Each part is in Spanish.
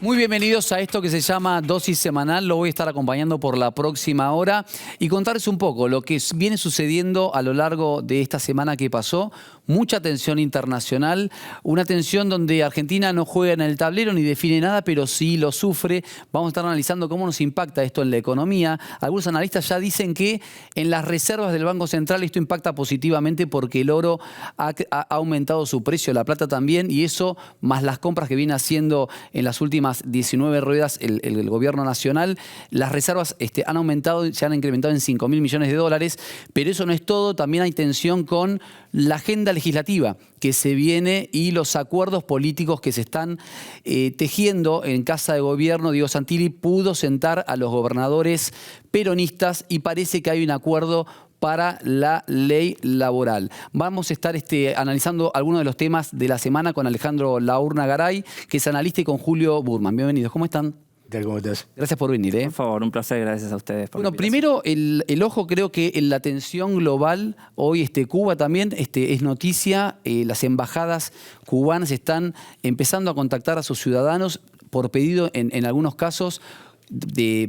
Muy bienvenidos a esto que se llama Dosis Semanal. Lo voy a estar acompañando por la próxima hora y contarles un poco lo que viene sucediendo a lo largo de esta semana que pasó. Mucha tensión internacional, una tensión donde Argentina no juega en el tablero ni define nada, pero sí lo sufre. Vamos a estar analizando cómo nos impacta esto en la economía. Algunos analistas ya dicen que en las reservas del Banco Central esto impacta positivamente porque el oro ha aumentado su precio, la plata también, y eso más las compras que viene haciendo en las últimas 19 ruedas el gobierno nacional, las reservas han aumentado, se han incrementado en 5.000 millones de dólares, pero eso no es todo, también hay tensión con la agenda legislativa que se viene y los acuerdos políticos que se están tejiendo en Casa de Gobierno. Diego Santilli pudo sentar a los gobernadores peronistas y parece que hay un acuerdo para la ley laboral. Vamos a estar analizando algunos de los temas de la semana con Alejandro Laurna Garay, que es analista, y con Julio Burman. Bienvenidos, ¿cómo están? ¿Qué tal? ¿Cómo estás? Gracias por venir. Por favor, un placer, gracias a ustedes. Bueno, primero, el ojo, creo que en la tensión global, hoy Cuba también es noticia, las embajadas cubanas están empezando a contactar a sus ciudadanos por pedido, en algunos casos,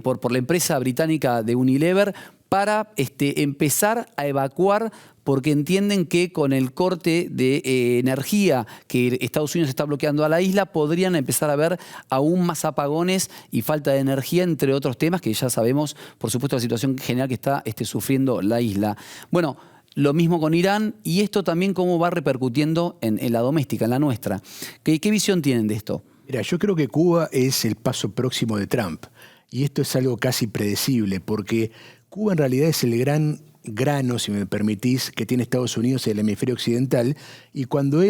por la empresa británica de Unilever, para empezar a evacuar, porque entienden que con el corte de energía que Estados Unidos está bloqueando a la isla, podrían empezar a ver aún más apagones y falta de energía, entre otros temas que ya sabemos, por supuesto, la situación general que está sufriendo la isla. Bueno, lo mismo con Irán, y esto también cómo va repercutiendo en la doméstica, en la nuestra. ¿Qué visión tienen de esto? Mira, yo creo que Cuba es el paso próximo de Trump, y esto es algo casi predecible, porque Cuba en realidad es el gran grano, si me permitís, que tiene Estados Unidos en el hemisferio occidental, y cuando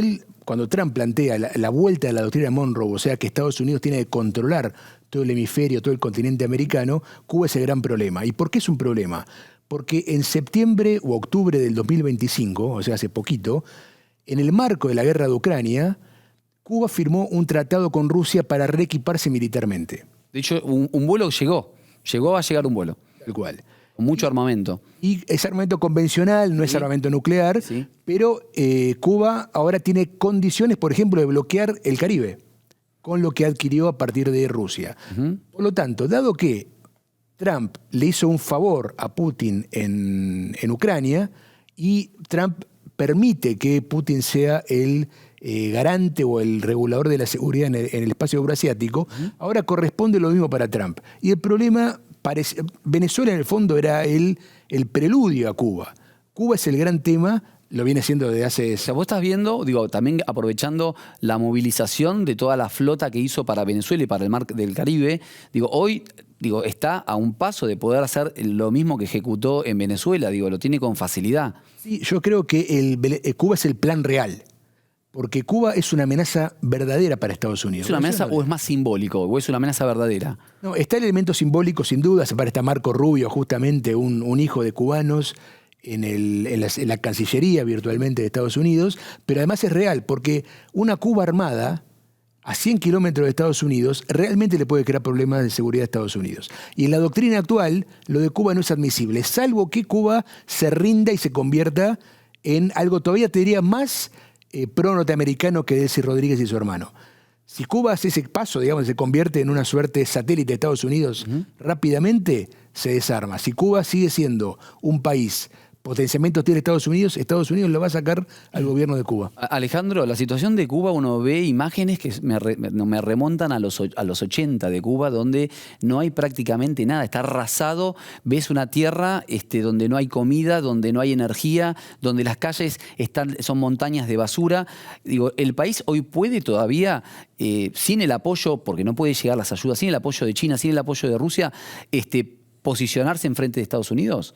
Trump plantea la vuelta de la doctrina Monroe, o sea que Estados Unidos tiene que controlar todo el hemisferio, todo el continente americano, Cuba es el gran problema. ¿Y por qué es un problema? Porque en septiembre o octubre del 2025, o sea hace poquito, en el marco de la guerra de Ucrania, Cuba firmó un tratado con Rusia para reequiparse militarmente. De hecho, un vuelo llegó a llegar un vuelo. Tal cual. Con mucho armamento. Y es armamento convencional, no es armamento nuclear, sí. Pero Cuba ahora tiene condiciones, por ejemplo, de bloquear el Caribe, con lo que adquirió a partir de Rusia. Por lo tanto, dado que Trump le hizo un favor a Putin en Ucrania, y Trump permite que Putin sea el garante o el regulador de la seguridad en el espacio euroasiático, ahora corresponde lo mismo para Trump. Y el problema, Venezuela en el fondo era el preludio a Cuba. Cuba es el gran tema, lo viene siendo desde hace... O sea, vos estás viendo, también aprovechando la movilización de toda la flota que hizo para Venezuela y para el mar del Caribe, hoy está a un paso de poder hacer lo mismo que ejecutó en Venezuela, lo tiene con facilidad. Sí, yo creo que Cuba es el plan real. Porque Cuba es una amenaza verdadera para Estados Unidos. ¿Es una amenaza o es más simbólico? ¿O es una amenaza verdadera? No, está el elemento simbólico sin duda. Para está Marco Rubio, justamente un hijo de cubanos en la Cancillería virtualmente de Estados Unidos. Pero además es real, porque una Cuba armada a 100 kilómetros de Estados Unidos realmente le puede crear problemas de seguridad a Estados Unidos. Y en la doctrina actual, lo de Cuba no es admisible, salvo que Cuba se rinda y se convierta en algo todavía, te diría, más pro-norteamericano que Delcy Rodríguez y su hermano. Si Cuba hace ese paso, se convierte en una suerte de satélite de Estados Unidos, rápidamente se desarma. Si Cuba sigue siendo un país potencialmente hostil a Estados Unidos lo va a sacar al gobierno de Cuba. Alejandro, la situación de Cuba, uno ve imágenes que me remontan a los 80 de Cuba, donde no hay prácticamente nada, está arrasado, ves una tierra donde no hay comida, donde no hay energía, donde las calles son montañas de basura. El país hoy puede todavía, sin el apoyo, porque no puede llegar las ayudas, sin el apoyo de China, sin el apoyo de Rusia, posicionarse en frente de Estados Unidos.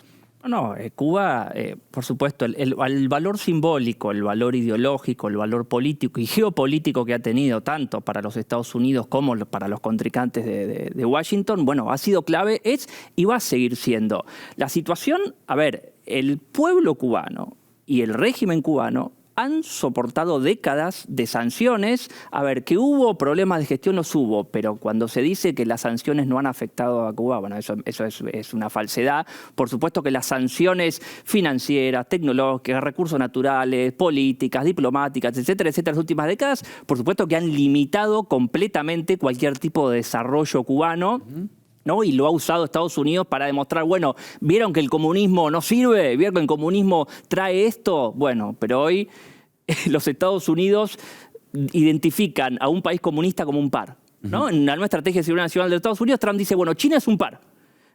No, Cuba, por supuesto, el valor simbólico, el valor ideológico, el valor político y geopolítico que ha tenido tanto para los Estados Unidos como para los contrincantes de Washington, ha sido clave, y va a seguir siendo. La situación, el pueblo cubano y el régimen cubano han soportado décadas de sanciones. A ver, que hubo problemas de gestión, los hubo, pero cuando se dice que las sanciones no han afectado a Cuba, bueno, eso es una falsedad. Por supuesto que las sanciones financieras, tecnológicas, recursos naturales, políticas, diplomáticas, etcétera, etcétera, las últimas décadas, por supuesto que han limitado completamente cualquier tipo de desarrollo cubano. ¿No? Y lo ha usado Estados Unidos para demostrar, bueno, ¿vieron que el comunismo no sirve? ¿Vieron que el comunismo trae esto? Bueno, pero hoy los Estados Unidos identifican a un país comunista como un par, ¿no? En la nueva estrategia de seguridad nacional de Estados Unidos, Trump dice, bueno, China es un par,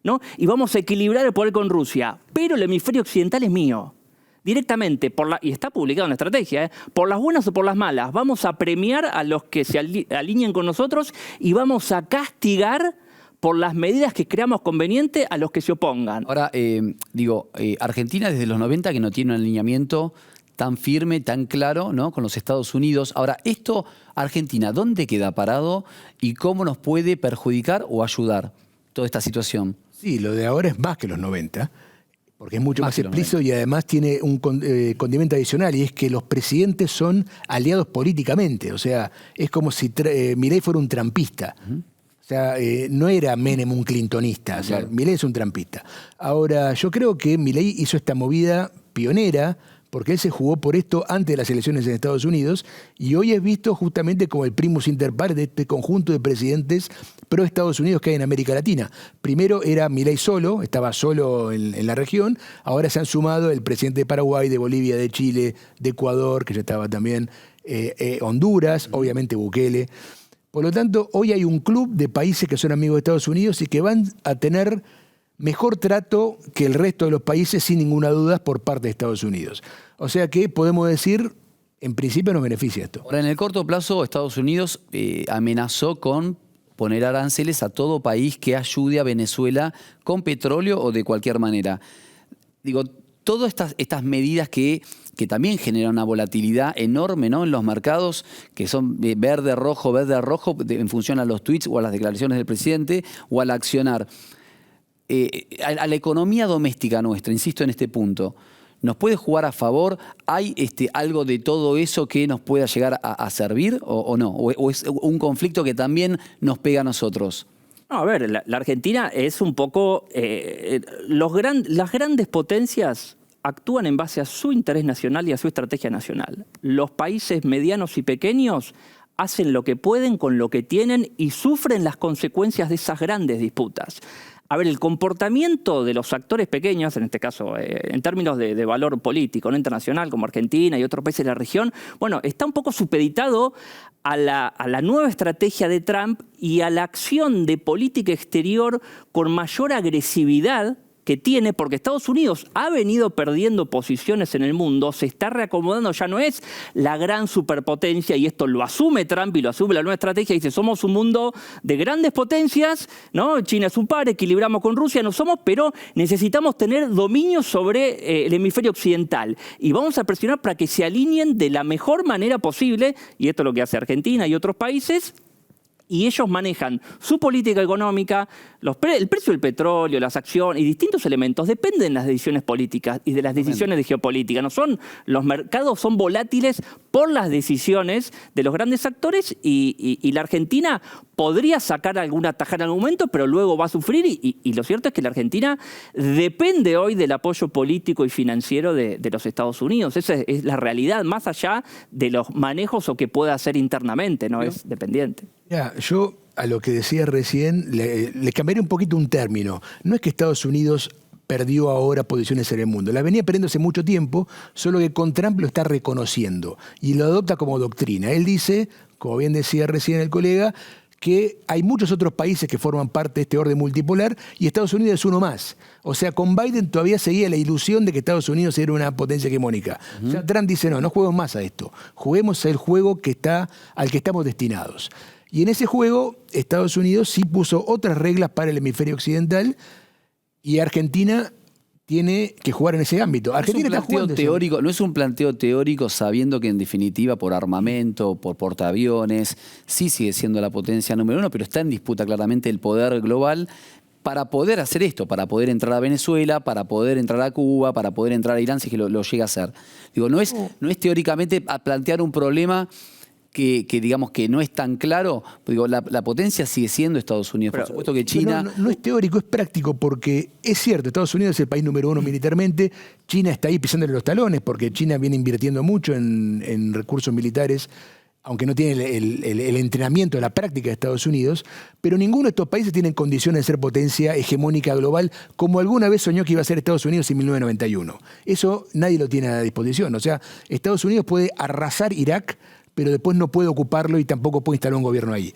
¿no? Y vamos a equilibrar el poder con Rusia, pero el hemisferio occidental es mío. Directamente, y está publicado en la estrategia, por las buenas o por las malas, vamos a premiar a los que se alineen con nosotros y vamos a castigar por las medidas que creamos convenientes a los que se opongan. Ahora, Argentina desde los 90 que no tiene un alineamiento tan firme, tan claro, ¿no? Con los Estados Unidos. Ahora, esto, Argentina, ¿dónde queda parado y cómo nos puede perjudicar o ayudar toda esta situación? Sí, lo de ahora es más que los 90, porque es mucho más explícito y además tiene un condimento adicional, y es que los presidentes son aliados políticamente. O sea, es como si Milei fuera un trampista. O sea, no era Menem un clintonista, o sea, Milei es un trampista. Ahora, yo creo que Milei hizo esta movida pionera porque él se jugó por esto antes de las elecciones en Estados Unidos y hoy es visto justamente como el primus inter pares de este conjunto de presidentes pro Estados Unidos que hay en América Latina. Primero era Milei solo, estaba solo en la región, ahora se han sumado el presidente de Paraguay, de Bolivia, de Chile, de Ecuador, que ya estaba también, Honduras, obviamente Bukele. Por lo tanto, hoy hay un club de países que son amigos de Estados Unidos y que van a tener mejor trato que el resto de los países, sin ninguna duda, por parte de Estados Unidos. O sea que podemos decir, en principio nos beneficia esto. Ahora, en el corto plazo, Estados Unidos amenazó con poner aranceles a todo país que ayude a Venezuela con petróleo o de cualquier manera. Digo, todas estas medidas que también generan una volatilidad enorme, ¿no? En los mercados, que son verde, rojo, en función a los tweets o a las declaraciones del presidente o al accionar. A la economía doméstica nuestra, insisto en este punto, ¿nos puede jugar a favor? ¿Hay algo de todo eso que nos pueda llegar a servir o no? ¿O es un conflicto que también nos pega a nosotros? No, a ver, la Argentina es un poco... las grandes potencias actúan en base a su interés nacional y a su estrategia nacional. Los países medianos y pequeños hacen lo que pueden con lo que tienen y sufren las consecuencias de esas grandes disputas. A ver, el comportamiento de los actores pequeños, en este caso, en términos de valor político, no internacional, como Argentina y otros países de la región, bueno, está un poco supeditado a la nueva estrategia de Trump y a la acción de política exterior con mayor agresividad que tiene, porque Estados Unidos ha venido perdiendo posiciones en el mundo, se está reacomodando, ya no es la gran superpotencia, y esto lo asume Trump y lo asume la nueva estrategia, dice, somos un mundo de grandes potencias, ¿no? China es un par, equilibramos con Rusia, no somos, pero necesitamos tener dominio sobre el hemisferio occidental, y vamos a presionar para que se alineen de la mejor manera posible, y esto es lo que hace Argentina y otros países, y ellos manejan su política económica, el precio del petróleo, las acciones y distintos elementos dependen de las decisiones políticas y de las decisiones de geopolítica. Los mercados son volátiles por las decisiones de los grandes actores y la Argentina podría sacar alguna tajada en algún momento, pero luego va a sufrir y lo cierto es que la Argentina depende hoy del apoyo político y financiero de los Estados Unidos. Esa es la realidad, más allá de los manejos o que pueda hacer internamente, no es dependiente. Ya, yo a lo que decía recién le cambiaría un poquito un término. No es que Estados Unidos perdió ahora posiciones en el mundo. Las venía perdiendo hace mucho tiempo, solo que con Trump lo está reconociendo y lo adopta como doctrina. Él dice, como bien decía recién el colega, que hay muchos otros países que forman parte de este orden multipolar y Estados Unidos es uno más. O sea, con Biden todavía seguía la ilusión de que Estados Unidos era una potencia hegemónica. O sea, Trump dice, no juguemos más a esto. Juguemos el juego al que estamos destinados. Y en ese juego, Estados Unidos sí puso otras reglas para el hemisferio occidental y Argentina tiene que jugar en ese ámbito. Argentina está jugando teórico, no es un planteo teórico sabiendo que en definitiva por armamento, por portaaviones, sí sigue siendo la potencia número uno, pero está en disputa claramente el poder global. para poder hacer esto, para poder entrar a Venezuela, para poder entrar a Cuba, para poder entrar a Irán, si es que lo llega a hacer. Digo, no es teóricamente a plantear un problema que digamos que no es tan claro. Digo, la potencia sigue siendo Estados Unidos. Por supuesto que China... No es teórico, es práctico, porque es cierto, Estados Unidos es el país número 1 militarmente, China está ahí pisándole los talones, porque China viene invirtiendo mucho en recursos militares, aunque no tiene el entrenamiento, la práctica de Estados Unidos, pero ninguno de estos países tiene condiciones de ser potencia hegemónica global, como alguna vez soñó que iba a ser Estados Unidos en 1991. Eso nadie lo tiene a disposición. O sea, Estados Unidos puede arrasar Irak, pero después no puede ocuparlo y tampoco puede instalar un gobierno ahí.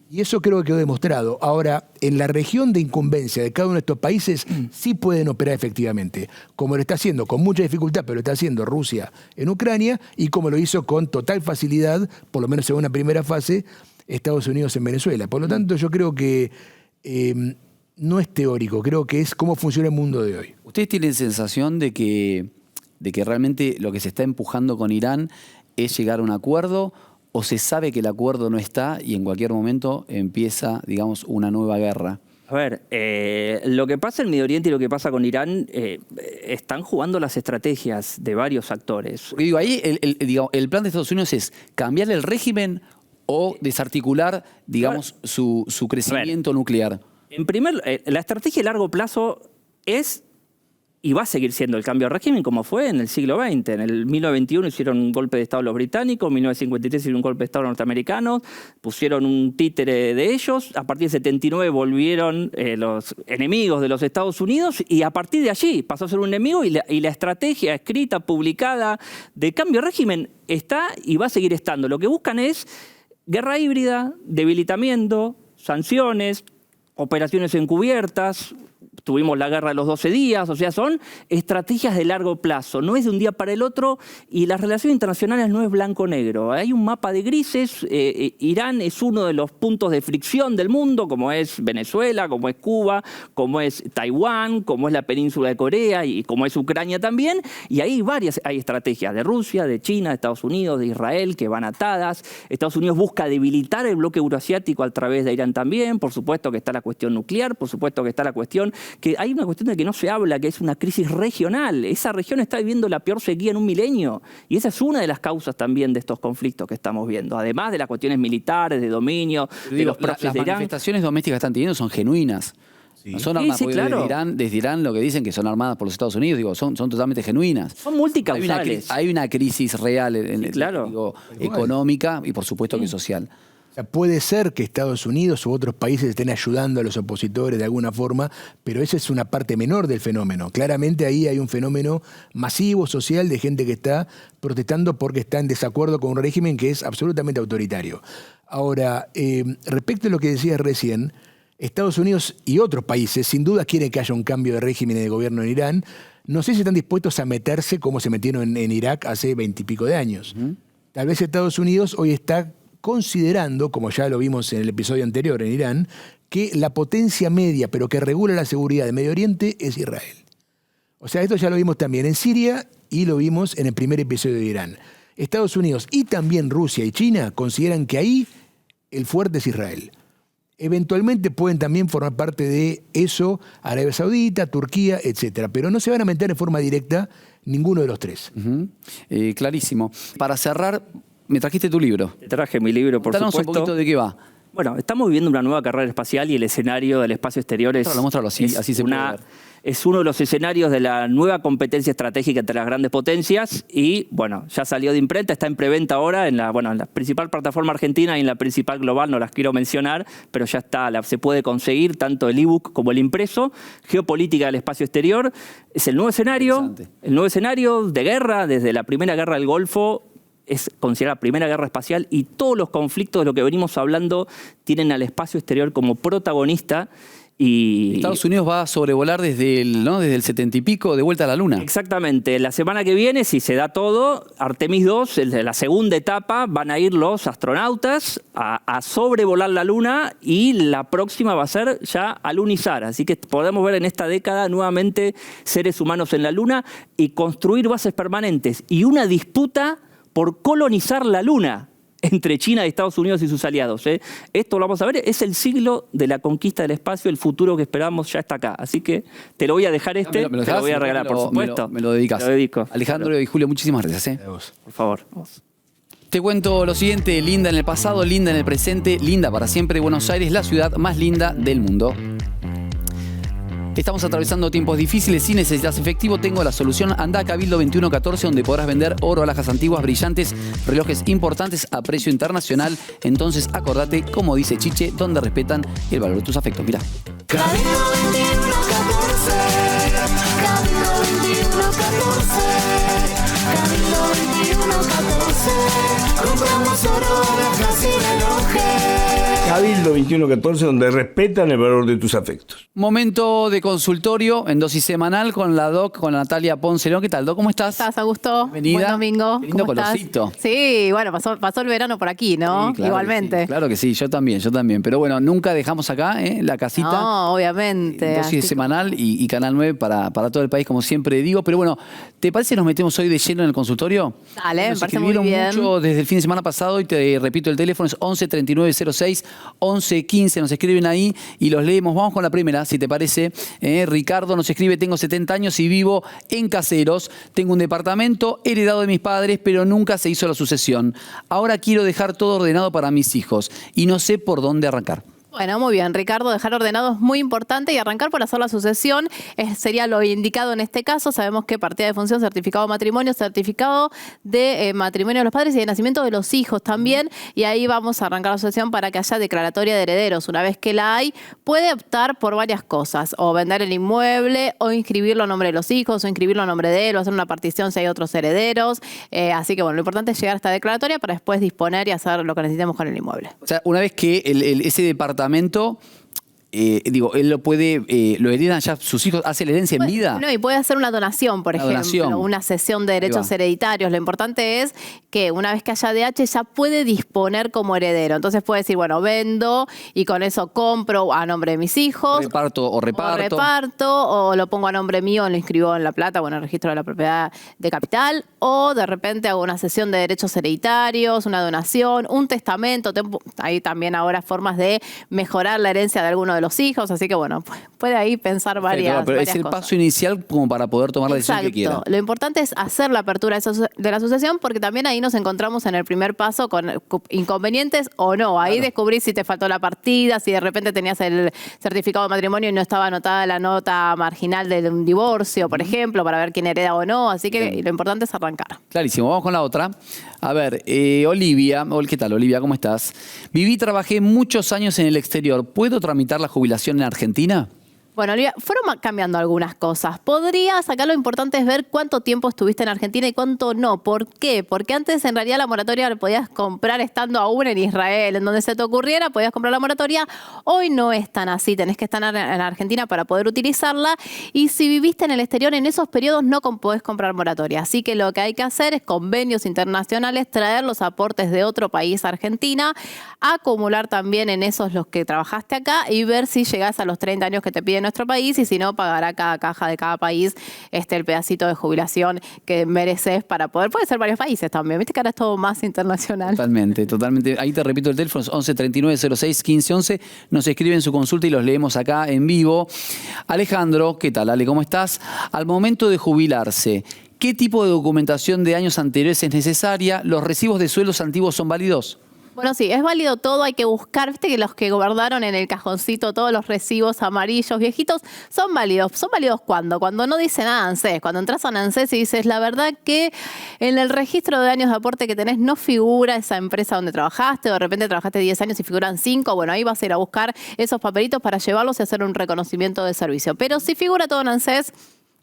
Y eso creo que quedó demostrado. Ahora, en la región de incumbencia de cada uno de estos países sí pueden operar efectivamente, como lo está haciendo con mucha dificultad, pero lo está haciendo Rusia en Ucrania y como lo hizo con total facilidad, por lo menos en una primera fase, Estados Unidos en Venezuela. Por lo tanto, yo creo que no es teórico, creo que es cómo funciona el mundo de hoy. ¿Ustedes tienen sensación de que realmente lo que se está empujando con Irán es llegar a un acuerdo, o se sabe que el acuerdo no está y en cualquier momento empieza, digamos, una nueva guerra? A ver, lo que pasa en Medio Oriente y lo que pasa con Irán, están jugando las estrategias de varios actores. Porque digo, ahí el plan de Estados Unidos es cambiarle el régimen o desarticular, digamos, su crecimiento nuclear. En la estrategia a largo plazo es y va a seguir siendo el cambio de régimen como fue en el siglo XX. En el 1921 hicieron un golpe de Estado los británicos, en 1953 hicieron un golpe de Estado los norteamericanos, pusieron un títere de ellos, a partir del 79 volvieron los enemigos de los Estados Unidos y a partir de allí pasó a ser un enemigo y la estrategia escrita, publicada de cambio de régimen está y va a seguir estando. Lo que buscan es guerra híbrida, debilitamiento, sanciones, operaciones encubiertas. Tuvimos la guerra de los 12 días, o sea, son estrategias de largo plazo, no es de un día para el otro y las relaciones internacionales no es blanco-negro. Hay un mapa de grises, Irán es uno de los puntos de fricción del mundo, como es Venezuela, como es Cuba, como es Taiwán, como es la península de Corea y como es Ucrania también, y hay estrategias de Rusia, de China, de Estados Unidos, de Israel, que van atadas. Estados Unidos busca debilitar el bloque euroasiático a través de Irán también, por supuesto que está la cuestión nuclear, por supuesto que está la cuestión que hay una cuestión de que no se habla, que es una crisis regional. Esa región está viviendo la peor sequía en un milenio. Y esa es una de las causas también de estos conflictos que estamos viendo. Además de las cuestiones militares, de dominio, de los proxies de Irán. Las manifestaciones domésticas que están teniendo son genuinas. Sí. No son armadas, sí, claro. Desde Irán lo que dicen que son armadas por los Estados Unidos, digo, son totalmente genuinas. Son multicausales. Hay una crisis real claro. Digo, económica y por supuesto que social. O sea, puede ser que Estados Unidos u otros países estén ayudando a los opositores de alguna forma, pero esa es una parte menor del fenómeno. Claramente ahí hay un fenómeno masivo, social, de gente que está protestando porque está en desacuerdo con un régimen que es absolutamente autoritario. Ahora, respecto a lo que decías recién, Estados Unidos y otros países sin duda quieren que haya un cambio de régimen y de gobierno en Irán. No sé si están dispuestos a meterse como se metieron en Irak hace 20 y pico de años. Tal vez Estados Unidos hoy está considerando, como ya lo vimos en el episodio anterior en Irán, que la potencia media, pero que regula la seguridad de Medio Oriente, es Israel. O sea, esto ya lo vimos también en Siria y lo vimos en el primer episodio de Irán. Estados Unidos y también Rusia y China consideran que ahí el fuerte es Israel. Eventualmente pueden también formar parte de eso Arabia Saudita, Turquía, etcétera, pero no se van a meter en forma directa ninguno de los tres. Clarísimo. Para cerrar, me trajiste tu libro. Te traje mi libro, por supuesto. Un poquito de qué va. Bueno, estamos viviendo una nueva carrera espacial y el escenario del espacio exterior Muéstralo, así se puede ver. Es uno de los escenarios de la nueva competencia estratégica entre las grandes potencias y, bueno, ya salió de imprenta, está en preventa ahora en la principal plataforma argentina y en la principal global, no las quiero mencionar, pero ya está, se puede conseguir tanto el ebook como el impreso. Geopolítica del espacio exterior es el nuevo escenario de guerra, desde la primera guerra del Golfo. Es considerada la primera guerra espacial y todos los conflictos de lo que venimos hablando tienen al espacio exterior como protagonista. Y Estados Unidos va a sobrevolar desde el 70 y pico de vuelta a la Luna. Exactamente. La semana que viene, si se da todo, Artemis 2, la segunda etapa, van a ir los astronautas a sobrevolar la Luna y la próxima va a ser ya alunizar. Así que podemos ver en esta década nuevamente seres humanos en la Luna y construir bases permanentes y una disputa por colonizar la Luna. entre China y Estados Unidos y sus aliados. Esto lo vamos a ver, es el siglo de la conquista del espacio, el futuro que esperamos ya está acá. Así que te lo voy a dejar te lo voy a regalar, por supuesto. Me lo dedicas. Te lo dedico. Alejandro y Julio, muchísimas gracias. Por favor. Te cuento lo siguiente: linda en el pasado, linda en el presente, linda para siempre. Buenos Aires, la ciudad más linda del mundo. Estamos atravesando tiempos difíciles. Si necesitas efectivo, tengo la solución. Anda a Cabildo 2114, donde podrás vender oro, alhajas antiguas, brillantes, relojes importantes a precio internacional. Entonces, acordate, como dice Chiche, donde respetan el valor de tus afectos. Mirá. Cabildo 2114, Cabildo 2114, Cabildo 2114, compramos oro, alhajas y relojes. Cabildo 2114, donde respetan el valor de tus afectos. Momento de consultorio en dosis semanal con la Doc, con Natalia Ponce León. ¿Qué tal, Doc? ¿Cómo estás? ¿Estás, Augusto? Bienvenida. Buen domingo. Qué lindo ¿Cómo estás? colorcito. Sí, bueno, pasó el verano por aquí, ¿no? Sí, claro Igualmente. que sí, claro que sí, yo también. Pero bueno, nunca dejamos acá la casita. No, obviamente. Dosis así semanal y Canal 9 para todo el país, como siempre digo. Pero bueno, ¿te parece que nos metemos hoy de lleno en el consultorio? Dale, Nos me parece muy escribieron bien. mucho desde el fin de semana pasado y te repito, el teléfono es 11 39 06 11 15. Nos escriben ahí y los leemos. Vamos con la primera, si te parece. Ricardo nos escribe: tengo 70 años y vivo en Caseros. Tengo un departamento heredado de mis padres, pero nunca se hizo la sucesión. Ahora quiero dejar todo ordenado para mis hijos y no sé por dónde arrancar. Bueno, muy bien, Ricardo, dejar ordenado es muy importante y arrancar por hacer la sucesión sería lo indicado en este caso. Sabemos que partida de función, certificado de matrimonio, certificado de matrimonio de los padres y de nacimiento de los hijos también. Y ahí vamos a arrancar la sucesión para que haya declaratoria de herederos. Una vez que la hay, puede optar por varias cosas: o vender el inmueble, o inscribirlo a nombre de los hijos, o inscribirlo a nombre de él, o hacer una partición si hay otros herederos. Así que bueno, lo importante es llegar a esta declaratoria para después disponer y hacer lo que necesitemos con el inmueble. O sea, una vez que ese departamento, él lo heredan ya sus hijos, hace la herencia en vida. No, y puede hacer una donación, por ejemplo, donación. una cesión de derechos hereditarios. Lo importante es que una vez que haya DH ya puede disponer como heredero. Entonces puede decir, bueno, vendo y con eso compro a nombre de mis hijos. Reparto. O lo pongo a nombre mío, lo inscribo en La Plata, bueno, en el registro de la propiedad de capital, o de repente hago una cesión de derechos hereditarios, una donación, un testamento. Hay también ahora formas de mejorar la herencia de alguno de los hijos, así que bueno, puede ahí pensar varias pero es el cosas. paso inicial como para poder tomar la decisión que quiera. Lo importante es hacer la apertura de la sucesión, porque también ahí nos encontramos en el primer paso con inconvenientes o no. Ahí descubrís si te faltó la partida, si de repente tenías el certificado de matrimonio y no estaba anotada la nota marginal de un divorcio, por ejemplo, para ver quién hereda o no. Así que lo importante es arrancar. Clarísimo, vamos con la otra. A ver, Olivia. ¿Qué tal, Olivia? ¿Cómo estás? Viví y trabajé muchos años en el exterior. ¿Puedo tramitar la jubilación en Argentina? Bueno, Olivia, fueron cambiando algunas cosas. Podrías, acá lo importante es ver cuánto tiempo estuviste en Argentina y cuánto no. ¿Por qué? Porque antes en realidad la moratoria la podías comprar estando aún en Israel, en donde se te ocurriera, podías comprar la moratoria. Hoy no es tan así, tenés que estar en Argentina para poder utilizarla. Y si viviste en el exterior, en esos periodos no podés comprar moratoria. Así que lo que hay que hacer es convenios internacionales, traer los aportes de otro país a Argentina, acumular también en esos los que trabajaste acá y ver si llegás a los 30 años que te piden nuestro país, y si no, pagará cada caja de cada país el pedacito de jubilación que mereces para poder. Puede ser varios países también, viste que ahora es todo más internacional. Totalmente. Ahí te repito el teléfono, es 11 39 06 15 11. Nos escriben su consulta y los leemos acá en vivo. Alejandro, ¿qué tal, Ale? ¿Cómo estás? Al momento de jubilarse, ¿qué tipo de documentación de años anteriores es necesaria? ¿Los recibos de sueldos antiguos son válidos? Bueno, sí, es válido todo, hay que buscar, viste que los que guardaron en el cajoncito todos los recibos amarillos viejitos son válidos. ¿Son válidos cuándo? Cuando no dice nada ANSES. Cuando entras a ANSES y dices, la verdad que en el registro de años de aporte que tenés no figura esa empresa donde trabajaste, o de repente trabajaste 10 años y figuran 5, bueno, ahí vas a ir a buscar esos papelitos para llevarlos y hacer un reconocimiento de servicio. Pero si figura todo en ANSES,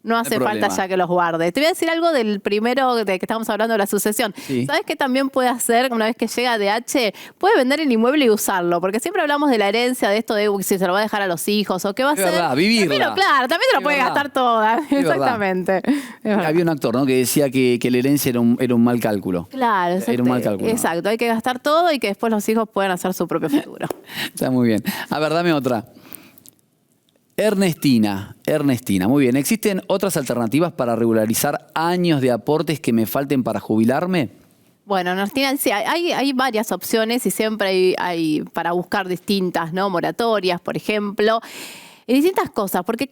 no hace falta ya que los guarde. Te voy a decir algo del primero de que estábamos hablando de la sucesión. Sí. ¿Sabes qué también puede hacer una vez que llega DH? Puede vender el inmueble y usarlo, porque siempre hablamos de la herencia, de esto de si se lo va a dejar a los hijos o qué va a Es hacer. verdad, vivirla. También también te lo Es puede verdad. gastar toda. Es verdad. Exactamente. Es verdad. Había un actor, ¿no?, que decía que la herencia era un mal cálculo. Claro, Era un mal cálculo. exacto. Hay que gastar todo y que después los hijos puedan hacer su propio futuro. Está muy bien. A ver, dame otra. Ernestina, muy bien. ¿Existen otras alternativas para regularizar años de aportes que me falten para jubilarme? Bueno, en Argentina sí, hay varias opciones y siempre hay para buscar distintas, ¿no? Moratorias, por ejemplo. Y distintas cosas, porque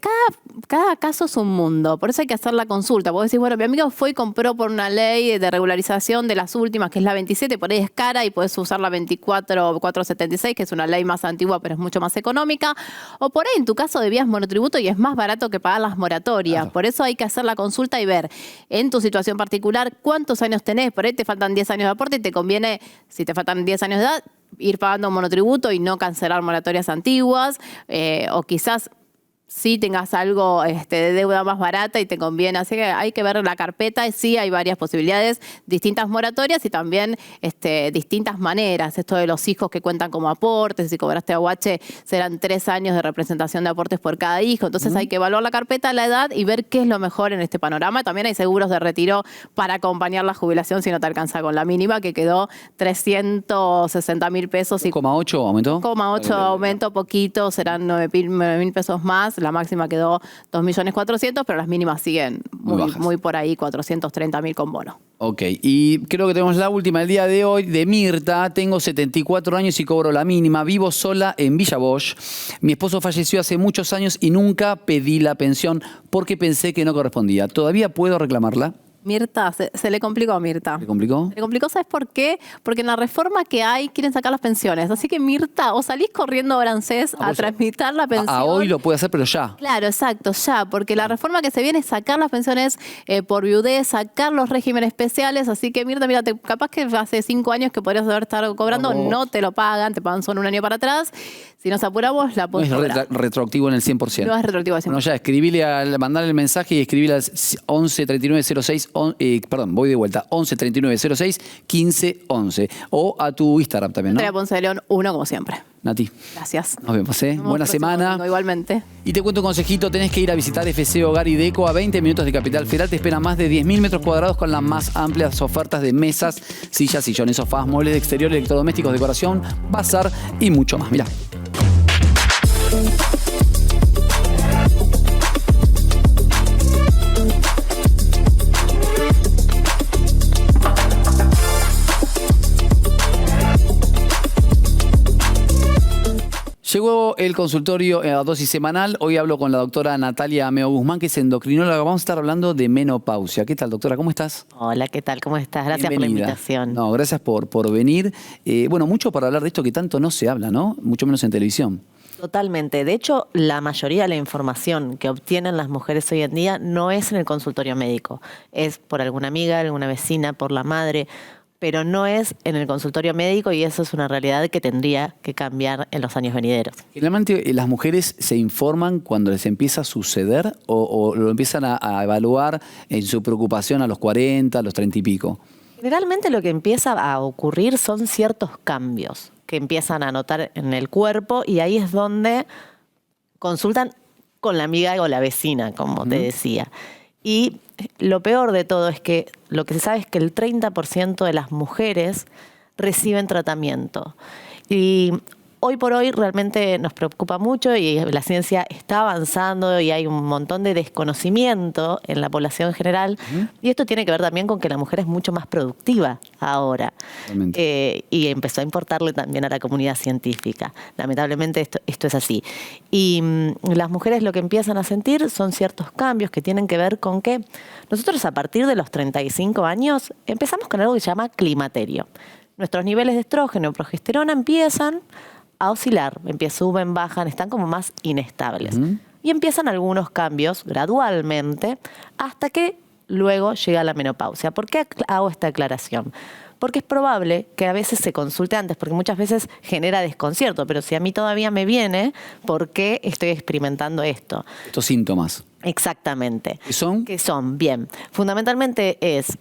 cada caso es un mundo, por eso hay que hacer la consulta. Vos decís, bueno, mi amigo fue y compró por una ley de regularización de las últimas, que es la 27, por ahí es cara y podés usar la 24.476, que es una ley más antigua, pero es mucho más económica. O por ahí, en tu caso, debías monotributo y es más barato que pagar las moratorias. Claro. Por eso hay que hacer la consulta y ver, en tu situación particular, cuántos años tenés. Por ahí te faltan 10 años de aporte y te conviene, si te faltan 10 años de edad, ir pagando un monotributo y no cancelar moratorias antiguas, o quizás sí tengas algo de deuda más barata y te conviene. Así que hay que ver la carpeta y sí hay varias posibilidades, distintas moratorias y también distintas maneras. Esto de los hijos que cuentan como aportes, si cobraste aguache serán 3 años de representación de aportes por cada hijo. Entonces hay que evaluar la carpeta, la edad y ver qué es lo mejor en este panorama. También hay seguros de retiro para acompañar la jubilación si no te alcanza con la mínima, que quedó 360.000 pesos. Y 2,8 aumentó. 2,8 aumento, poquito, serán 9.000 pesos más. La máxima quedó 2.400.000, pero las mínimas siguen muy por ahí, 430.000 con bono. Ok, y creo que tenemos la última del día de hoy de Mirta. Tengo 74 años y cobro la mínima. Vivo sola en Villa Bosch. Mi esposo falleció hace muchos años y nunca pedí la pensión porque pensé que no correspondía. ¿Todavía puedo reclamarla? Mirta, se le complicó a Mirta. ¿Se complicó? Se le complicó, ¿sabes por qué? Porque en la reforma que hay quieren sacar las pensiones. Así que Mirta, o salís corriendo ahora en ANSES a tramitar la pensión. Hoy lo puede hacer, pero ya. Claro, exacto, ya. Porque la reforma que se viene es sacar las pensiones por viudez, sacar los regímenes especiales. Así que Mirta, mira, capaz que hace 5 años que podrías haber estado cobrando, no te lo pagan, te pagan solo un año para atrás. Si nos apuramos, la podés No es cobrar. retroactivo en el 100%. No es retroactivo al 100%. No, ya, mandarle el mensaje y escribirle al 11 39 06, voy de vuelta, 11 39 06 15 11. O a tu Instagram también, ¿no? Andrea Ponce de León 1, como siempre. Nati. Gracias. Nos vemos, ¿eh? Buena semana. Domingo, igualmente. Y te cuento un consejito, tenés que ir a visitar FC Hogar y Deco a 20 minutos de Capital Federal. Te esperan más de 10.000 metros cuadrados con las más amplias ofertas de mesas, sillas, sillones, sofás, muebles de exterior, electrodomésticos, decoración, bazar y mucho más. Mirá. Llegó el consultorio a dosis semanal. Hoy hablo con la doctora Natalia Ameo Guzmán, que es endocrinóloga. Vamos a estar hablando de menopausia. ¿Qué tal, doctora? ¿Cómo estás? Hola, ¿qué tal? ¿Cómo estás? Gracias por la Bienvenida. invitación. No, gracias por venir. Bueno, mucho para hablar de esto que tanto no se habla, ¿no? Mucho menos en televisión. Totalmente. De hecho, la mayoría de la información que obtienen las mujeres hoy en día no es en el consultorio médico. Es por alguna amiga, alguna vecina, por la madre, pero no es en el consultorio médico y eso es una realidad que tendría que cambiar en los años venideros. Generalmente las mujeres se informan cuando les empieza a suceder o lo empiezan a evaluar en su preocupación a los 40, a los 30 y pico. Generalmente lo que empieza a ocurrir son ciertos cambios que empiezan a notar en el cuerpo y ahí es donde consultan con la amiga o la vecina, como te decía. Y lo peor de todo es que lo que se sabe es que el 30% de las mujeres reciben tratamiento. Y hoy por hoy realmente nos preocupa mucho y la ciencia está avanzando y hay un montón de desconocimiento en la población general. Y esto tiene que ver también con que la mujer es mucho más productiva ahora. Y empezó a importarle también a la comunidad científica. Lamentablemente esto es así. Y las mujeres lo que empiezan a sentir son ciertos cambios que tienen que ver con que nosotros a partir de los 35 años empezamos con algo que se llama climaterio. Nuestros niveles de estrógeno y progesterona empiezan a oscilar, suben, bajan, están como más inestables. Y empiezan algunos cambios gradualmente hasta que luego llega la menopausia. ¿Por qué hago esta aclaración? Porque es probable que a veces se consulte antes, porque muchas veces genera desconcierto, pero si a mí todavía me viene, ¿por qué estoy experimentando esto? Estos síntomas. Exactamente. ¿Qué son? ¿Qué son? Bien. Fundamentalmente es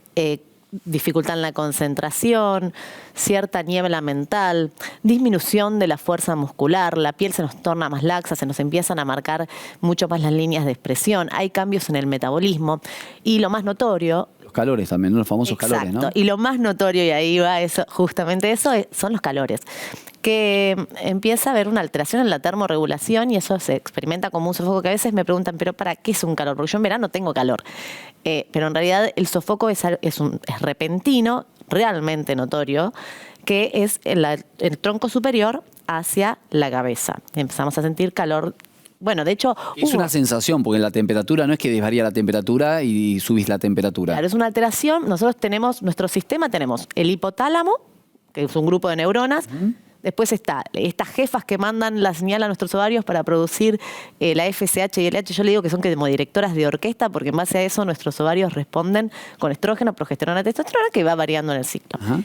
dificultad en la concentración, cierta niebla mental, disminución de la fuerza muscular, la piel se nos torna más laxa, se nos empiezan a marcar mucho más las líneas de expresión, hay cambios en el metabolismo y lo más notorio... Los calores también, ¿no? Los famosos calores, ¿no? Y lo más notorio, y ahí va justamente eso, son los calores. Que empieza a haber una alteración en la termorregulación y eso se experimenta como un sofoco que a veces me preguntan, ¿pero para qué es un calor? Porque yo en verano tengo calor. Pero en realidad el sofoco es repentino, realmente notorio, que es el tronco superior hacia la cabeza. Empezamos a sentir calor. Bueno, de hecho... Es una sensación, porque la temperatura no es que desvaría la temperatura y subís la temperatura. Claro, es una alteración. Nosotros tenemos, nuestro sistema tenemos el hipotálamo, que es un grupo de neuronas. Después está estas jefas que mandan la señal a nuestros ovarios para producir la FSH y el LH. Yo le digo que son como directoras de orquesta, porque en base a eso nuestros ovarios responden con estrógeno, progesterona, testosterona, que va variando en el ciclo. Ajá.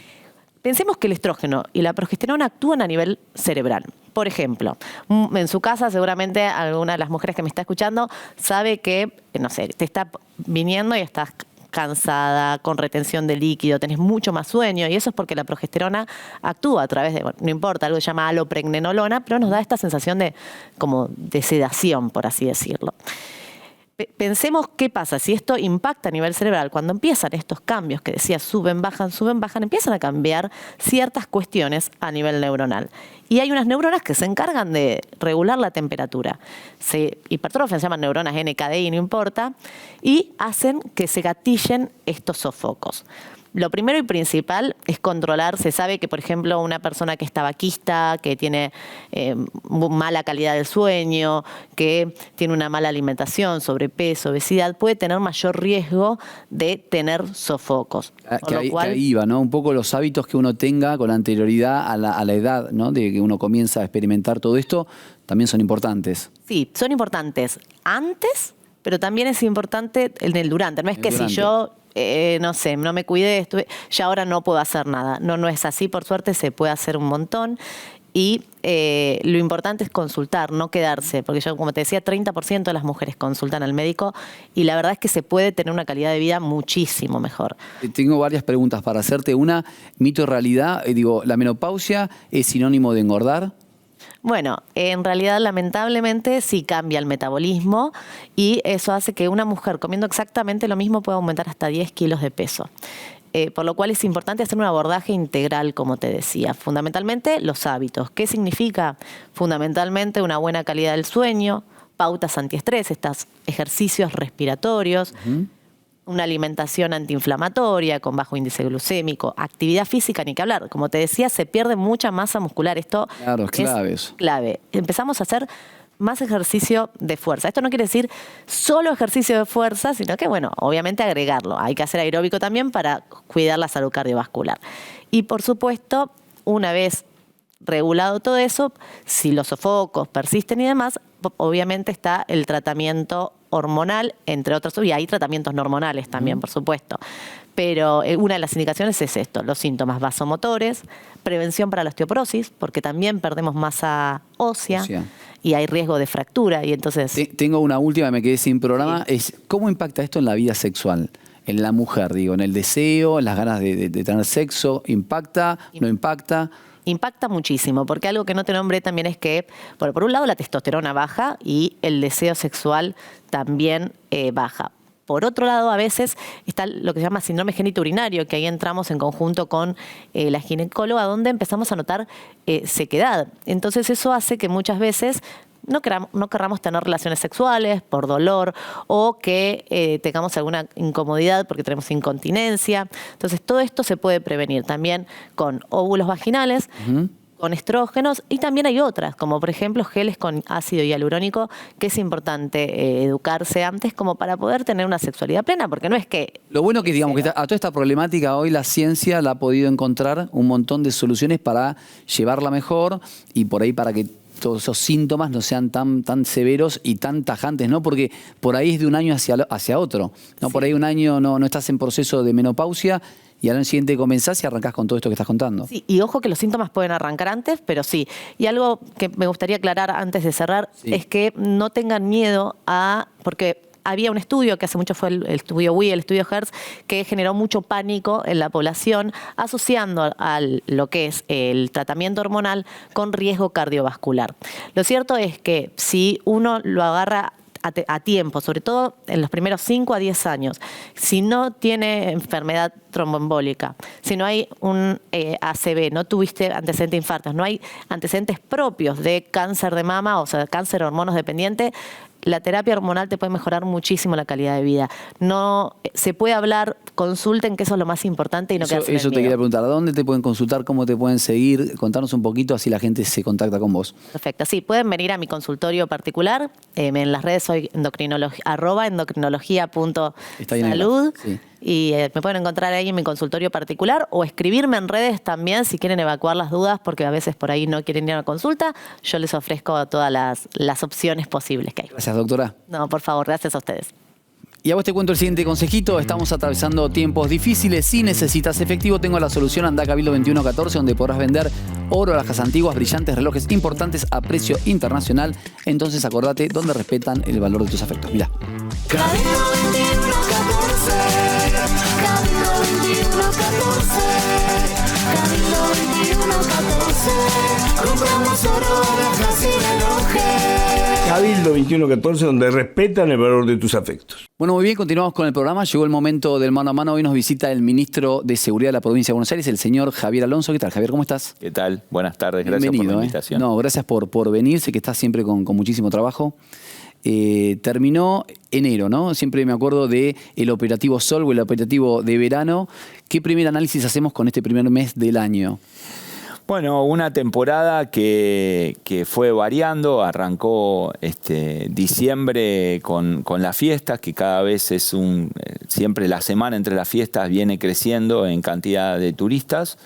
Pensemos que el estrógeno y la progesterona actúan a nivel cerebral. Por ejemplo, en su casa seguramente alguna de las mujeres que me está escuchando sabe que, no sé, te está viniendo y estás cansada, con retención de líquido, tenés mucho más sueño, y eso es porque la progesterona actúa a través de, bueno, no importa, algo que se llama alopregnenolona, pero nos da esta sensación de como de sedación, por así decirlo. Pensemos qué pasa si esto impacta a nivel cerebral. Cuando empiezan estos cambios que decía suben, bajan, empiezan a cambiar ciertas cuestiones a nivel neuronal. Y hay unas neuronas que se encargan de regular la temperatura. Se hipertrofian, se llaman neuronas NKDI, no importa, y hacen que se gatillen estos sofocos. Lo primero y principal es controlar. Se sabe que, por ejemplo, una persona que es tabaquista, que tiene mala calidad del sueño, que tiene una mala alimentación, sobrepeso, obesidad, puede tener mayor riesgo de tener sofocos. Que ahí va, ¿no? Un poco los hábitos que uno tenga con anterioridad a la edad, ¿no? De que uno comienza a experimentar todo esto, también son importantes. Sí, son importantes antes, pero también es importante en el durante. No es que si yo... no sé, no me cuidé, ya ahora no puedo hacer nada. No es así, por suerte se puede hacer un montón. Y lo importante es consultar, no quedarse, porque yo, como te decía, 30% de las mujeres consultan al médico y la verdad es que se puede tener una calidad de vida muchísimo mejor. Tengo varias preguntas para hacerte. Una, mito o realidad, ¿la menopausia es sinónimo de engordar? Bueno, en realidad lamentablemente sí cambia el metabolismo y eso hace que una mujer comiendo exactamente lo mismo pueda aumentar hasta 10 kilos de peso. Por lo cual es importante hacer un abordaje integral, como te decía. Fundamentalmente los hábitos. ¿Qué significa? Fundamentalmente una buena calidad del sueño, pautas antiestrés, estos ejercicios respiratorios, una alimentación antiinflamatoria con bajo índice glucémico, actividad física, ni que hablar. Como te decía, se pierde mucha masa muscular. Esto claro, es clave eso. Clave. Empezamos a hacer más ejercicio de fuerza. Esto no quiere decir solo ejercicio de fuerza, sino que, bueno, obviamente agregarlo. Hay que hacer aeróbico también para cuidar la salud cardiovascular. Y, por supuesto, una vez regulado todo eso, si los sofocos persisten y demás, obviamente está el tratamiento hormonal, entre otros, y hay tratamientos no hormonales también, por supuesto. Pero una de las indicaciones es esto, los síntomas vasomotores, prevención para la osteoporosis, porque también perdemos masa ósea. Y hay riesgo de fractura. Y entonces... Tengo una última, me quedé sin programa. Sí. Es ¿cómo impacta esto en la vida sexual? En la mujer, digo, en el deseo, en las ganas de tener sexo. ¿Impacta? ¿No impacta? Impacta muchísimo, porque algo que no te nombré también es que, por un lado, la testosterona baja y el deseo sexual también baja. Por otro lado, a veces está lo que se llama síndrome genitourinario, que ahí entramos en conjunto con la ginecóloga, donde empezamos a notar sequedad. Entonces eso hace que muchas veces no querramos tener relaciones sexuales por dolor o que tengamos alguna incomodidad porque tenemos incontinencia. Entonces todo esto se puede prevenir también con óvulos vaginales, con estrógenos, y también hay otras, como por ejemplo geles con ácido hialurónico, que es importante educarse antes como para poder tener una sexualidad plena, porque no es que... Lo bueno que digamos que a toda esta problemática hoy la ciencia la ha podido encontrar un montón de soluciones para llevarla mejor y por ahí para que todos esos síntomas no sean tan severos y tan tajantes, ¿no? Porque por ahí es de un año hacia otro, ¿no? Sí. Por ahí un año no estás en proceso de menopausia y al año siguiente comenzás y arrancás con todo esto que estás contando. Sí, y ojo que los síntomas pueden arrancar antes, pero sí. Y algo que me gustaría aclarar antes de cerrar es que no tengan miedo porque había un estudio que hace mucho fue el estudio WI, el estudio Hertz, que generó mucho pánico en la población asociando a lo que es el tratamiento hormonal con riesgo cardiovascular. Lo cierto es que si uno lo agarra a tiempo, sobre todo en los primeros 5 a 10 años, si no tiene enfermedad tromboembólica, si no hay un ACV, no tuviste antecedentes de infartos, no hay antecedentes propios de cáncer de mama, o sea, cáncer hormonos dependiente, la terapia hormonal te puede mejorar muchísimo la calidad de vida. No, se puede hablar, consulten, que eso es lo más importante y no quedarse en el Eso te miedo. quería preguntar. ¿A dónde te pueden consultar? ¿Cómo te pueden seguir? Contanos un poquito, así la gente se contacta con vos. Perfecto, sí, pueden venir a mi consultorio particular. En las redes soy endocrinología.salud. Sí. Y me pueden encontrar ahí en mi consultorio particular o escribirme en redes también si quieren evacuar las dudas, porque a veces por ahí no quieren ir a una consulta. Yo les ofrezco todas las opciones posibles que hay. Gracias, doctora. No, por favor, gracias a ustedes. Y a vos te cuento el siguiente consejito. Estamos atravesando tiempos difíciles. Si necesitas efectivo, tengo la solución. Anda a Cabildo 2114, donde podrás vender oro, alhajas antiguas, brillantes, relojes importantes a precio internacional. Entonces acordate, donde respetan el valor de tus afectos. Mirá. Cabildo 2114, Cabildo 2114, Cabildo 2114, compramos oro, alhajas y relojes. Cabildo 2114, donde respetan el valor de tus afectos. Bueno, muy bien, continuamos con el programa. Llegó el momento del mano a mano. Hoy nos visita el ministro de Seguridad de la provincia de Buenos Aires, el señor Javier Alonso. ¿Qué tal, Javier? ¿Cómo estás? ¿Qué tal? Buenas tardes, gracias por Bienvenido, la invitación. No, gracias por venir. Sé que estás siempre con muchísimo trabajo. Terminó enero, ¿no? Siempre me acuerdo de el operativo Sol o el operativo de verano. ¿Qué primer análisis hacemos con este primer mes del año? Bueno, una temporada que fue variando, arrancó diciembre con las fiestas, que cada vez es siempre la semana entre las fiestas viene creciendo en cantidad de turistas,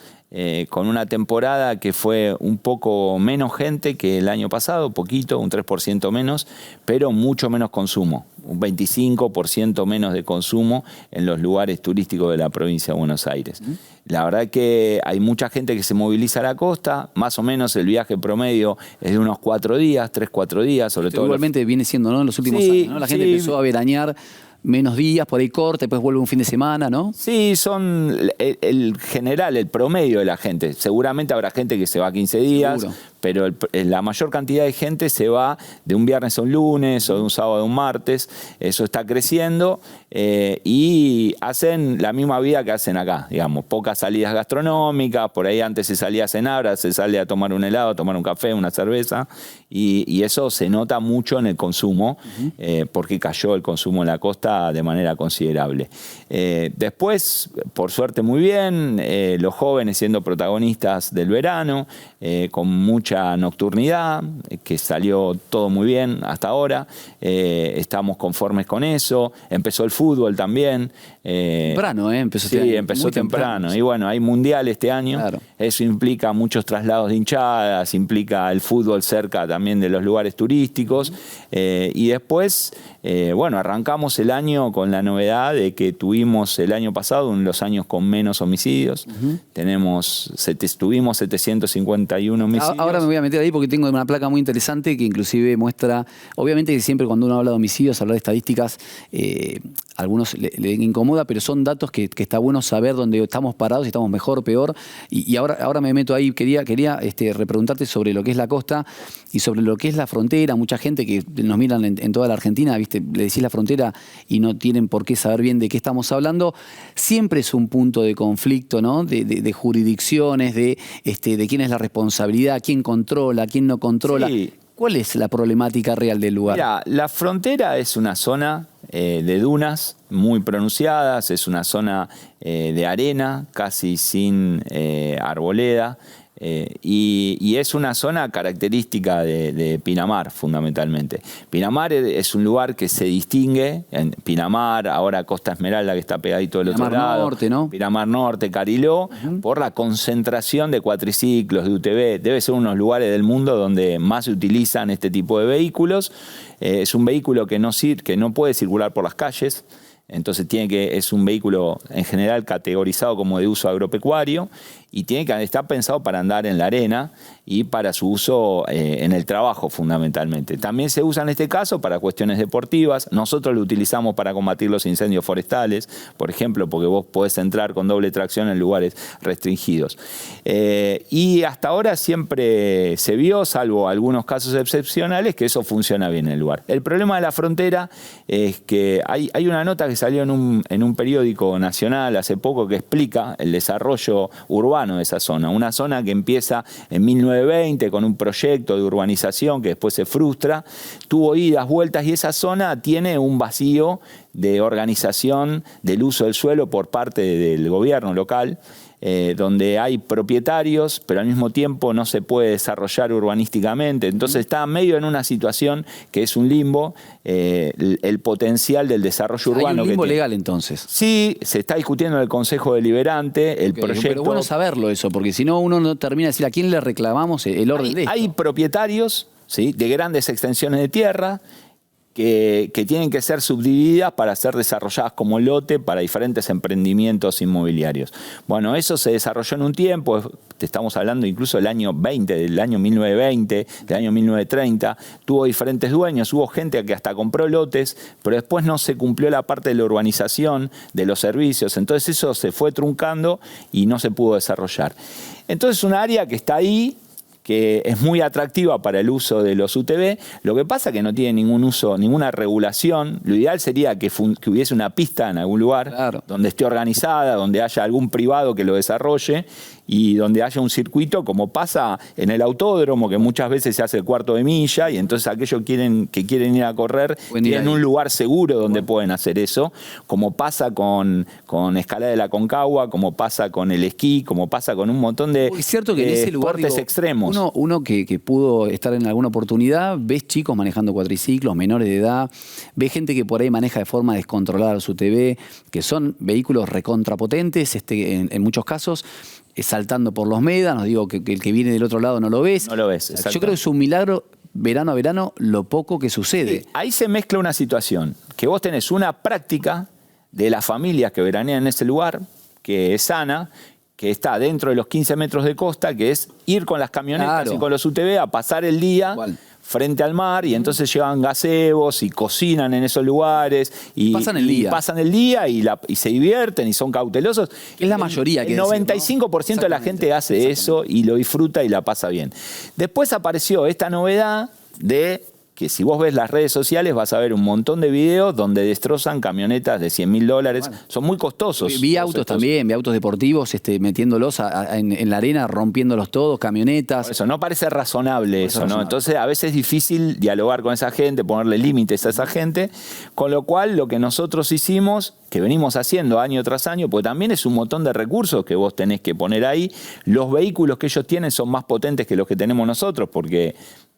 con una temporada que fue un poco menos gente que el año pasado, poquito, un 3% menos, pero mucho menos consumo, un 25% menos de consumo en los lugares turísticos de la provincia de Buenos Aires. La verdad que hay mucha gente que se moviliza a la costa, más o menos el viaje promedio es de unos 4 días, 3-4 días, sobre todo. Igualmente viene siendo, ¿no? En los últimos Sí, años, ¿no? La gente sí. empezó a veranear menos días, por ahí corte, después vuelve un fin de semana, ¿no? Sí, son el general, el promedio de la gente. Seguramente habrá gente que se va 15 días, Seguro. pero la mayor cantidad de gente se va de un viernes a un lunes o de un sábado a un martes. Eso está creciendo y hacen la misma vida que hacen acá, digamos. Pocas salidas gastronómicas, por ahí antes se salía a cenar, ahora se sale a tomar un helado, a tomar un café, una cerveza, y eso se nota mucho en el consumo, porque cayó el consumo en la costa de manera considerable. Después, por suerte muy bien, los jóvenes siendo protagonistas del verano, con mucha nocturnidad, que salió todo muy bien hasta ahora, estamos conformes con eso, empezó el fútbol también. Temprano, empezó este Sí, año. empezó Muy temprano. Y bueno, hay mundial este año, Claro. Eso implica muchos traslados de hinchadas, implica el fútbol cerca también de los lugares turísticos, y después, bueno, arrancamos el año con la novedad de que tuvimos el año pasado uno de los años con menos homicidios. Tuvimos 751 homicidios. Ahora me voy a meter ahí porque tengo una placa muy interesante que inclusive muestra, obviamente que siempre cuando uno habla de homicidios, hablar de estadísticas, a algunos le incomoda, pero son datos que está bueno saber dónde estamos parados, si estamos mejor, peor. Y ahora me meto ahí, quería repreguntarte sobre lo que es la costa y sobre lo que es la frontera. Mucha gente que nos miran en toda la Argentina, ¿viste? Le decís la frontera y no tienen por qué saber bien de qué estamos hablando. Siempre es un punto de conflicto, ¿no? De jurisdicciones, de quién es la responsabilidad, quién controla, quién no controla. Sí. ¿Cuál es la problemática real del lugar? Mira, la frontera es una zona de dunas muy pronunciadas, es una zona de arena, casi sin arboleda, y es una zona característica de Pinamar, fundamentalmente. Pinamar es un lugar que se distingue, en Pinamar, ahora Costa Esmeralda, que está pegadito del otro Pinamar lado. Norte, ¿no? Pinamar Norte, Cariló, por la concentración de cuatriciclos, de UTV. Debe ser uno de los lugares del mundo donde más se utilizan este tipo de vehículos. Es un vehículo que no puede circular por las calles. Entonces es un vehículo en general categorizado como de uso agropecuario y está pensado para andar en la arena y para su uso en el trabajo fundamentalmente. También se usa en este caso para cuestiones deportivas. Nosotros lo utilizamos para combatir los incendios forestales, por ejemplo, porque vos podés entrar con doble tracción en lugares restringidos. Y hasta ahora siempre se vio, salvo algunos casos excepcionales, que eso funciona bien en el lugar. El problema de la frontera es que hay una nota que salió en un periódico nacional hace poco que explica el desarrollo urbano urbano de esa zona. Una zona que empieza en 1920 con un proyecto de urbanización que después se frustra, tuvo idas, vueltas, y esa zona tiene un vacío de organización del uso del suelo por parte del gobierno local, donde hay propietarios, pero al mismo tiempo no se puede desarrollar urbanísticamente. Entonces está medio en una situación que es un limbo, el potencial del desarrollo urbano. Hay un limbo que legal entonces. Sí, se está discutiendo en el Consejo Deliberante el proyecto. Pero bueno saberlo eso, porque si no uno no termina de decir a quién le reclamamos el orden de esto. Hay propietarios, ¿sí?, de grandes extensiones de tierra que tienen que ser subdivididas para ser desarrolladas como lote para diferentes emprendimientos inmobiliarios. Bueno, eso se desarrolló en un tiempo, te estamos hablando incluso del año 20, del año 1920, del año 1930, tuvo diferentes dueños, hubo gente que hasta compró lotes, pero después no se cumplió la parte de la urbanización, de los servicios, entonces eso se fue truncando y no se pudo desarrollar. Entonces un área que está ahí, que es muy atractiva para el uso de los UTV, lo que pasa es que no tiene ningún uso, ninguna regulación. Lo ideal sería que hubiese una pista en algún lugar, claro, donde esté organizada, donde haya algún privado que lo desarrolle y donde haya un circuito, como pasa en el autódromo, que muchas veces se hace el cuarto de milla y entonces aquellos que quieren ir a correr tienen un lugar seguro donde pueden hacer eso, como pasa con Escalada de la Concagua, como pasa con el esquí, como pasa con un montón de es cierto que en ese lugar, deportes extremos. Uno que pudo estar en alguna oportunidad, ves chicos manejando cuatriciclos, menores de edad, ves gente que por ahí maneja de forma descontrolada los UTV, que son vehículos recontrapotentes en muchos casos, saltando por los médanos, digo que el que viene del otro lado no lo ves. No lo ves, yo creo que es un milagro verano a verano lo poco que sucede. Sí, ahí se mezcla una situación, que vos tenés una práctica de las familias que veranean en ese lugar, que es sana, que está dentro de los 15 metros de costa, que es ir con las camionetas, claro, y con los UTV a pasar el día frente al mar, y entonces llevan gazebos y cocinan en esos lugares y pasan el día y se divierten y son cautelosos. Es la mayoría. El 95% de la gente hace eso y lo disfruta y la pasa bien. Después apareció esta novedad de que si vos ves las redes sociales vas a ver un montón de videos donde destrozan camionetas de $100.000. Bueno, son muy costosos. Vi autos también, vi autos deportivos metiéndolos en la arena, rompiéndolos todos, camionetas. Por eso no parece razonable eso, ¿no? Entonces a veces es difícil dialogar con esa gente, ponerle límites a esa gente, con lo cual lo que nosotros hicimos, que venimos haciendo año tras año, pues también es un montón de recursos que vos tenés que poner ahí. Los vehículos que ellos tienen son más potentes que los que tenemos nosotros, porque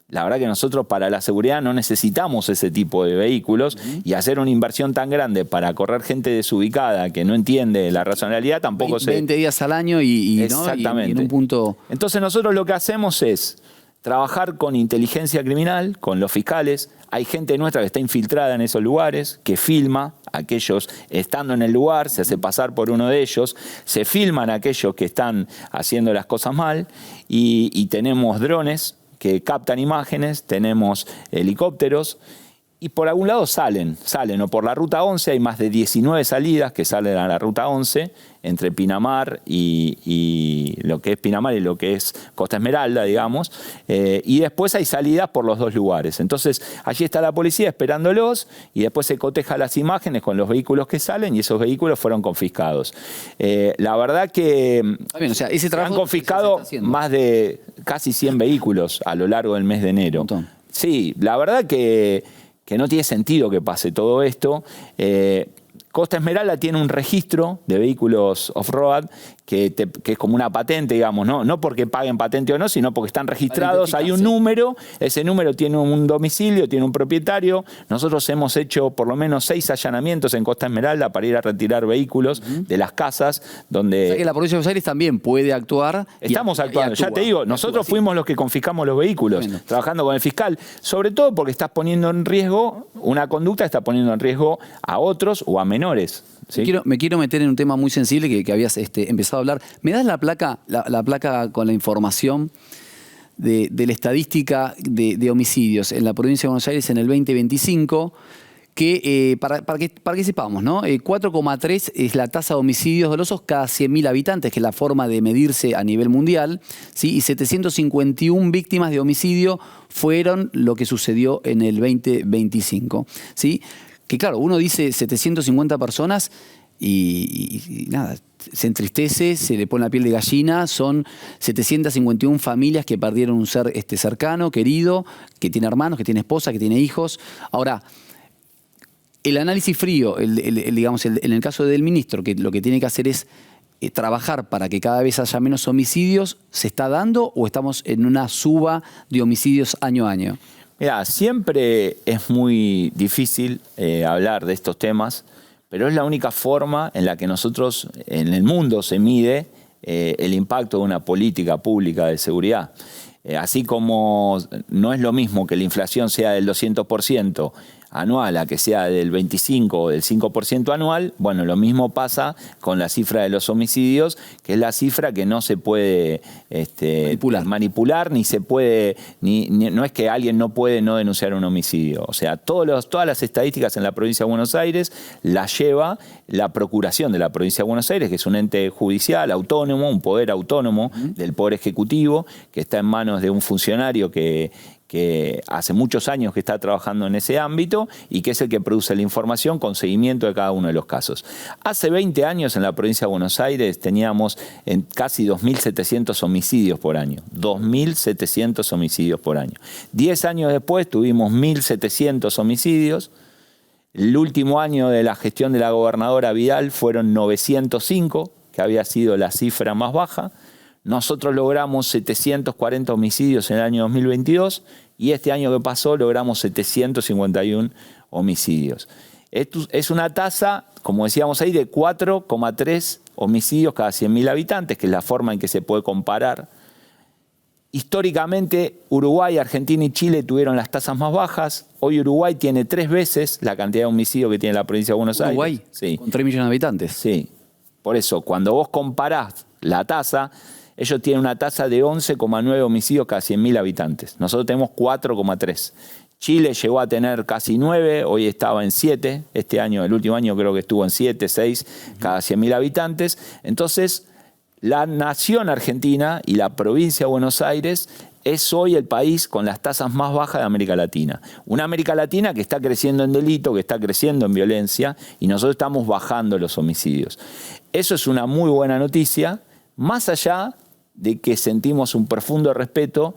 la verdad que nosotros para la seguridad no necesitamos ese tipo de vehículos, y hacer una inversión tan grande para correr gente desubicada que no entiende la racionalidad tampoco 20 días al año Exactamente. ¿no? Y en un punto. Entonces nosotros lo que hacemos es trabajar con inteligencia criminal, con los fiscales. Hay gente nuestra que está infiltrada en esos lugares, que filma a aquellos estando en el lugar, se hace pasar por uno de ellos, se filman a aquellos que están haciendo las cosas mal, y tenemos drones que captan imágenes, tenemos helicópteros, y por algún lado salen, o por la Ruta 11, hay más de 19 salidas que salen a la Ruta 11, entre Pinamar y lo que es Pinamar y lo que es Costa Esmeralda, digamos, y después hay salidas por los dos lugares. Entonces, allí está la policía esperándolos, y después se coteja las imágenes con los vehículos que salen, y esos vehículos fueron confiscados. La verdad que bien, o sea, ese han confiscado más de casi 100 vehículos a lo largo del mes de enero. Sí, la verdad que no tiene sentido que pase todo esto. Costa Esmeralda tiene un registro de vehículos off-road que es como una patente, digamos, no porque paguen patente o no, sino porque están registrados. Hay un número, ese número tiene un domicilio, tiene un propietario. Nosotros hemos hecho por lo menos 6 allanamientos en Costa Esmeralda para ir a retirar vehículos de las casas donde... O sea que la provincia de Buenos Aires también puede actuar. Estamos actuando, ya te digo, nosotros fuimos los que confiscamos los vehículos, trabajando con el fiscal, sobre todo porque estás poniendo en riesgo, una conducta está poniendo en riesgo a otros o a menores. ¿Sí? Me quiero meter en un tema muy sensible que habías empezado a hablar. ¿Me das la placa con la información de la estadística de homicidios en la provincia de Buenos Aires en el 2025? Que, para que sepamos, ¿no? 4,3 es la tasa de homicidios dolosos cada 100.000 habitantes, que es la forma de medirse a nivel mundial, ¿sí? Y 751 víctimas de homicidio fueron lo que sucedió en el 2025, ¿sí? Que claro, uno dice 750 personas y nada, se entristece, se le pone la piel de gallina. Son 751 familias que perdieron un ser cercano, querido, que tiene hermanos, que tiene esposa, que tiene hijos. Ahora, el análisis frío, digamos, en el caso del ministro, que lo que tiene que hacer es trabajar para que cada vez haya menos homicidios, ¿se está dando o estamos en una suba de homicidios año a año? Mira, siempre es muy difícil hablar de estos temas, pero es la única forma en la que nosotros, en el mundo, se mide el impacto de una política pública de seguridad. Así como no es lo mismo que la inflación sea del 200% anual a que sea del 25 o del 5% anual, bueno, lo mismo pasa con la cifra de los homicidios, que es la cifra que no se puede manipular, ni se puede, no es que alguien no puede no denunciar un homicidio. O sea, todas las estadísticas en la provincia de Buenos Aires las lleva la Procuración de la provincia de Buenos Aires, que es un ente judicial autónomo, un poder autónomo del Poder Ejecutivo, que está en manos de un funcionario que hace muchos años que está trabajando en ese ámbito y que es el que produce la información con seguimiento de cada uno de los casos. Hace 20 años en la provincia de Buenos Aires teníamos casi 2.700 homicidios por año. 2.700 homicidios por año. 10 años después tuvimos 1.700 homicidios. El último año de la gestión de la gobernadora Vidal fueron 905, que había sido la cifra más baja. Nosotros logramos 740 homicidios en el año 2022 y este año que pasó logramos 751 homicidios. Esto es una tasa, como decíamos ahí, de 4,3 homicidios cada 100.000 habitantes, que es la forma en que se puede comparar. Históricamente, Uruguay, Argentina y Chile tuvieron las tasas más bajas. Hoy Uruguay tiene 3 veces la cantidad de homicidios que tiene la provincia de Buenos Aires. ¿Uruguay? Sí. Con 3 millones de habitantes. Sí. Por eso, cuando vos comparás la tasa, ellos tienen una tasa de 11,9 homicidios cada 100.000 habitantes. Nosotros tenemos 4,3. Chile llegó a tener casi 9, hoy estaba en 7. Este año, el último año creo que estuvo en 7, 6 cada 100.000 habitantes. Entonces, la nación argentina y la provincia de Buenos Aires es hoy el país con las tasas más bajas de América Latina. Una América Latina que está creciendo en delito, que está creciendo en violencia, y nosotros estamos bajando los homicidios. Eso es una muy buena noticia, más allá de que sentimos un profundo respeto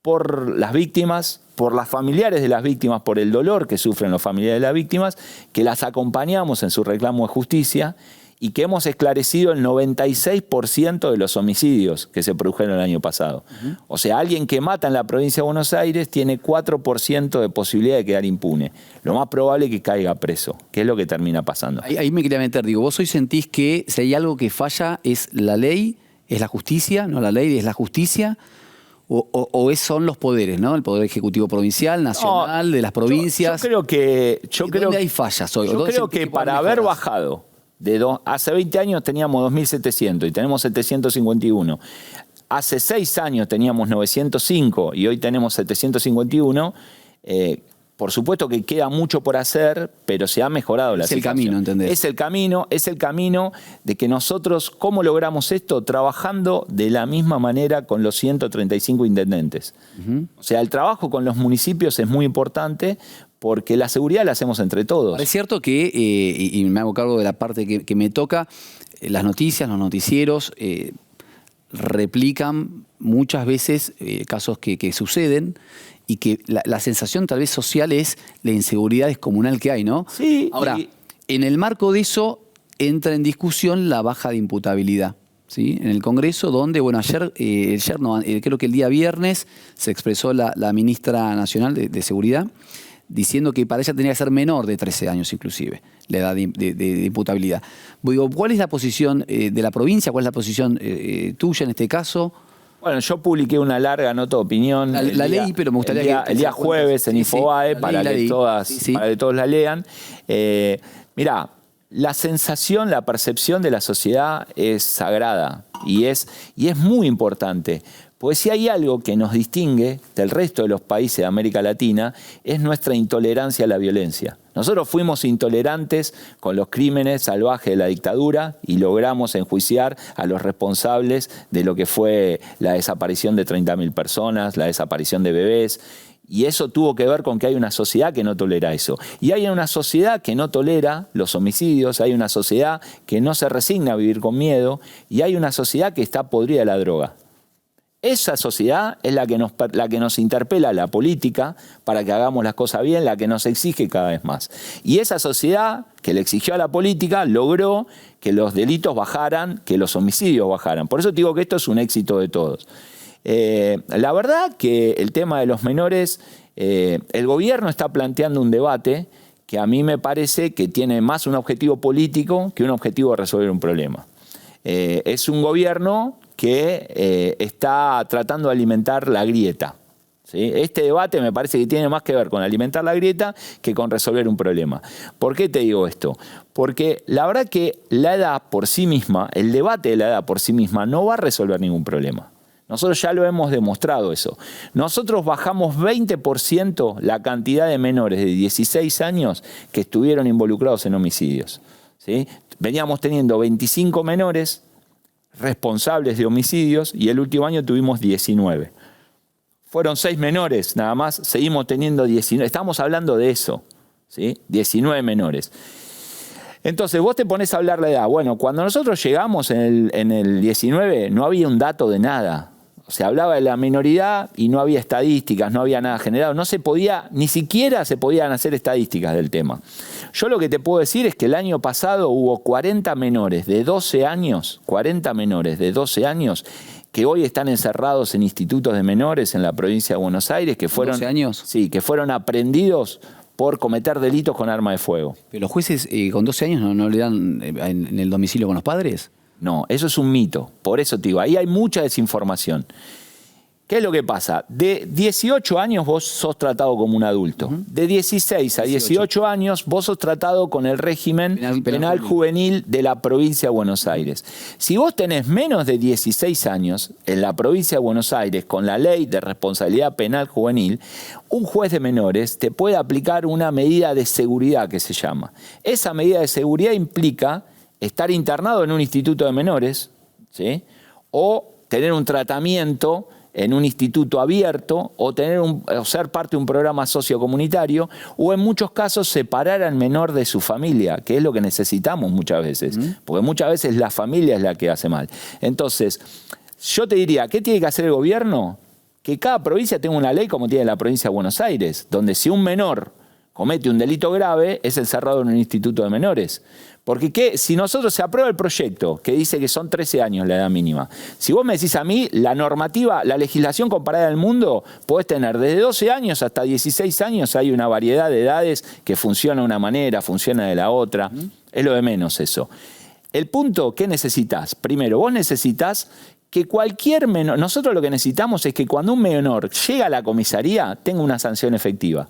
por las víctimas, por las familiares de las víctimas, por el dolor que sufren los familiares de las víctimas, que las acompañamos en su reclamo de justicia y que hemos esclarecido el 96% de los homicidios que se produjeron el año pasado. O sea, alguien que mata en la provincia de Buenos Aires tiene 4% de posibilidad de quedar impune. Lo más probable es que caiga preso, que es lo que termina pasando. Ahí me quería meter, digo, vos hoy sentís que si hay algo que falla es la ley, es la justicia, no la ley, es la justicia, o son los poderes, ¿no? El poder ejecutivo provincial, nacional, de las provincias. Yo creo que... ¿Dónde hay fallas hoy? Yo creo que para haber bajado, hace 20 años teníamos 2.700 y tenemos 751. Hace 6 años teníamos 905 y hoy tenemos 751. Por supuesto que queda mucho por hacer, pero se ha mejorado la situación. Es el camino, ¿entendés? Es el camino de que nosotros, ¿cómo logramos esto? Trabajando de la misma manera con los 135 intendentes. O sea, el trabajo con los municipios es muy importante porque la seguridad la hacemos entre todos. Es cierto que, y me hago cargo de la parte que me toca, las noticias, los noticieros replican muchas veces casos que suceden, y que la sensación tal vez social es la inseguridad descomunal que hay, ¿no? Sí. Ahora, en el marco de eso entra en discusión la baja de imputabilidad, ¿sí? En el Congreso, donde, bueno, creo que el día viernes se expresó la ministra nacional de Seguridad, diciendo que para ella tenía que ser menor de 13 años inclusive, la edad de imputabilidad. Digo, ¿cuál es la posición de la provincia? ¿Cuál es la posición tuya en este caso? Bueno, yo publiqué una larga nota de opinión. La leí, pero me gustaría el día jueves en Infobae para que todos la lean. Mirá, la sensación, la percepción de la sociedad es sagrada y es muy importante. Porque si hay algo que nos distingue del resto de los países de América Latina es nuestra intolerancia a la violencia. Nosotros fuimos intolerantes con los crímenes salvajes de la dictadura y logramos enjuiciar a los responsables de lo que fue la desaparición de 30.000 personas, la desaparición de bebés. Y eso tuvo que ver con que hay una sociedad que no tolera eso. Y hay una sociedad que no tolera los homicidios, hay una sociedad que no se resigna a vivir con miedo, y hay una sociedad que está podrida de la droga. Esa sociedad es la que nos interpela a la política para que hagamos las cosas bien, la que nos exige cada vez más. Y esa sociedad que le exigió a la política logró que los delitos bajaran, que los homicidios bajaran. Por eso te digo que esto es un éxito de todos. La verdad que el tema de los menores, el gobierno está planteando un debate que a mí me parece que tiene más un objetivo político que un objetivo de resolver un problema. Es un gobierno que está tratando de alimentar la grieta. ¿Sí? Este debate me parece que tiene más que ver con alimentar la grieta que con resolver un problema. ¿Por qué te digo esto? Porque la verdad que la edad por sí misma, el debate de la edad por sí misma no va a resolver ningún problema. Nosotros ya lo hemos demostrado eso. Nosotros bajamos 20% la cantidad de menores de 16 años que estuvieron involucrados en homicidios. ¿Sí? Veníamos teniendo 25 menores responsables de homicidios y el último año tuvimos 19. Fueron 6 menores nada más, seguimos teniendo 19. Estamos hablando de eso, ¿sí? 19 menores. Entonces vos te pones a hablar la edad. Bueno, cuando nosotros llegamos en el 19 no había un dato de nada. Se hablaba de la minoridad y no había estadísticas, no había nada generado. No se podía, ni siquiera se podían hacer estadísticas del tema. Yo lo que te puedo decir es que el año pasado hubo 40 menores de 12 años, 40 menores de 12 años que hoy están encerrados en institutos de menores en la provincia de Buenos Aires, que fueron, 12 años. Sí, que fueron aprendidos por cometer delitos con arma de fuego. ¿Pero los jueces con 12 años no le dan en el domicilio con los padres? No, eso es un mito. Por eso te digo, ahí hay mucha desinformación. ¿Qué es lo que pasa? De 18 años vos sos tratado como un adulto. De 16 a 18 años vos sos tratado con el régimen penal juvenil de la provincia de Buenos Aires. Si vos tenés menos de 16 años en la provincia de Buenos Aires con la ley de responsabilidad penal juvenil, un juez de menores te puede aplicar una medida de seguridad que se llama. Esa medida de seguridad implica estar internado en un instituto de menores, ¿sí? O tener un tratamiento en un instituto abierto, o ser parte de un programa sociocomunitario, o en muchos casos separar al menor de su familia, que es lo que necesitamos muchas veces, porque muchas veces la familia es la que hace mal. Entonces, yo te diría, ¿qué tiene que hacer el gobierno? Que cada provincia tenga una ley como tiene la provincia de Buenos Aires, donde si un menor comete un delito grave, es encerrado en un instituto de menores. Porque si nosotros se aprueba el proyecto que dice que son 13 años la edad mínima, si vos me decís a mí, la normativa, la legislación comparada al mundo, podés tener desde 12 años hasta 16 años, hay una variedad de edades que funciona de una manera, funciona de la otra. Es lo de menos eso. El punto, ¿qué necesitas? Primero, vos necesitas que cualquier menor, nosotros lo que necesitamos es que cuando un menor llega a la comisaría tenga una sanción efectiva.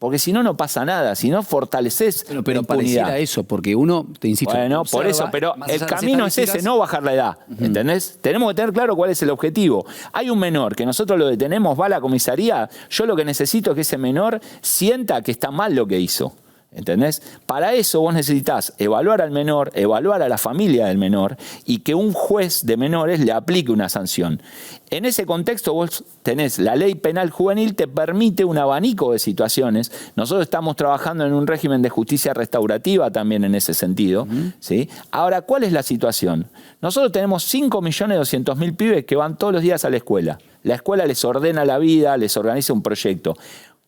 Porque si no, no pasa nada. Si no, fortaleces la pero impunidad. pareciera eso, porque uno, te insisto... Bueno, observa, por eso, pero el camino es ese, no bajar la edad. ¿Entendés? Tenemos que tener claro cuál es el objetivo. Hay un menor que nosotros lo detenemos, va a la comisaría. Yo lo que necesito es que ese menor sienta que está mal lo que hizo. ¿Entendés? Para eso vos necesitás evaluar al menor, evaluar a la familia del menor y que un juez de menores le aplique una sanción. En ese contexto vos tenés la ley penal juvenil, te permite un abanico de situaciones. Nosotros estamos trabajando en un régimen de justicia restaurativa también en ese sentido. ¿Sí? Ahora, ¿cuál es la situación? Nosotros tenemos 5.200.000 pibes que van todos los días a la escuela. La escuela les ordena la vida, les organiza un proyecto.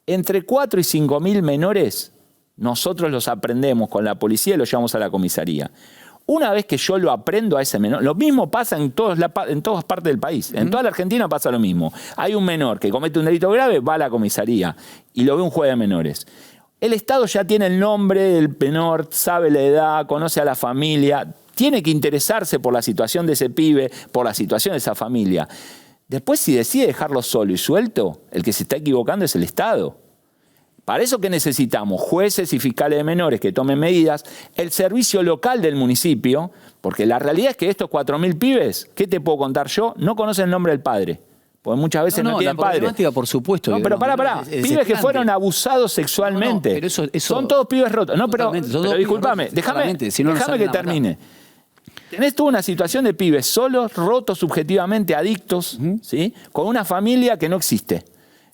Entre 4 y 5.000 menores nosotros los aprendemos con la policía y los llevamos a la comisaría. Una vez que yo lo aprendo a ese menor, lo mismo pasa en todas partes del país. En toda la Argentina pasa lo mismo. Hay un menor que comete un delito grave, va a la comisaría y lo ve un juez de menores. El Estado ya tiene el nombre del menor, sabe la edad, conoce a la familia, tiene que interesarse por la situación de ese pibe, por la situación de esa familia. Después, si decide dejarlo solo y suelto, el que se está equivocando es el Estado. Para eso, ¿qué necesitamos? Jueces y fiscales de menores que tomen medidas, el servicio local del municipio, porque la realidad es que estos 4.000 pibes, ¿qué te puedo contar yo? No conocen el nombre del padre, porque muchas veces no tienen padre. La problemática, por supuesto. No, pero pará. Pibes que fueron abusados sexualmente. No, pero eso son todos pibes rotos. No, pero discúlpame, déjame que termine. Tenés toda una situación de pibes solos, rotos subjetivamente, adictos, ¿sí? Con una familia que no existe.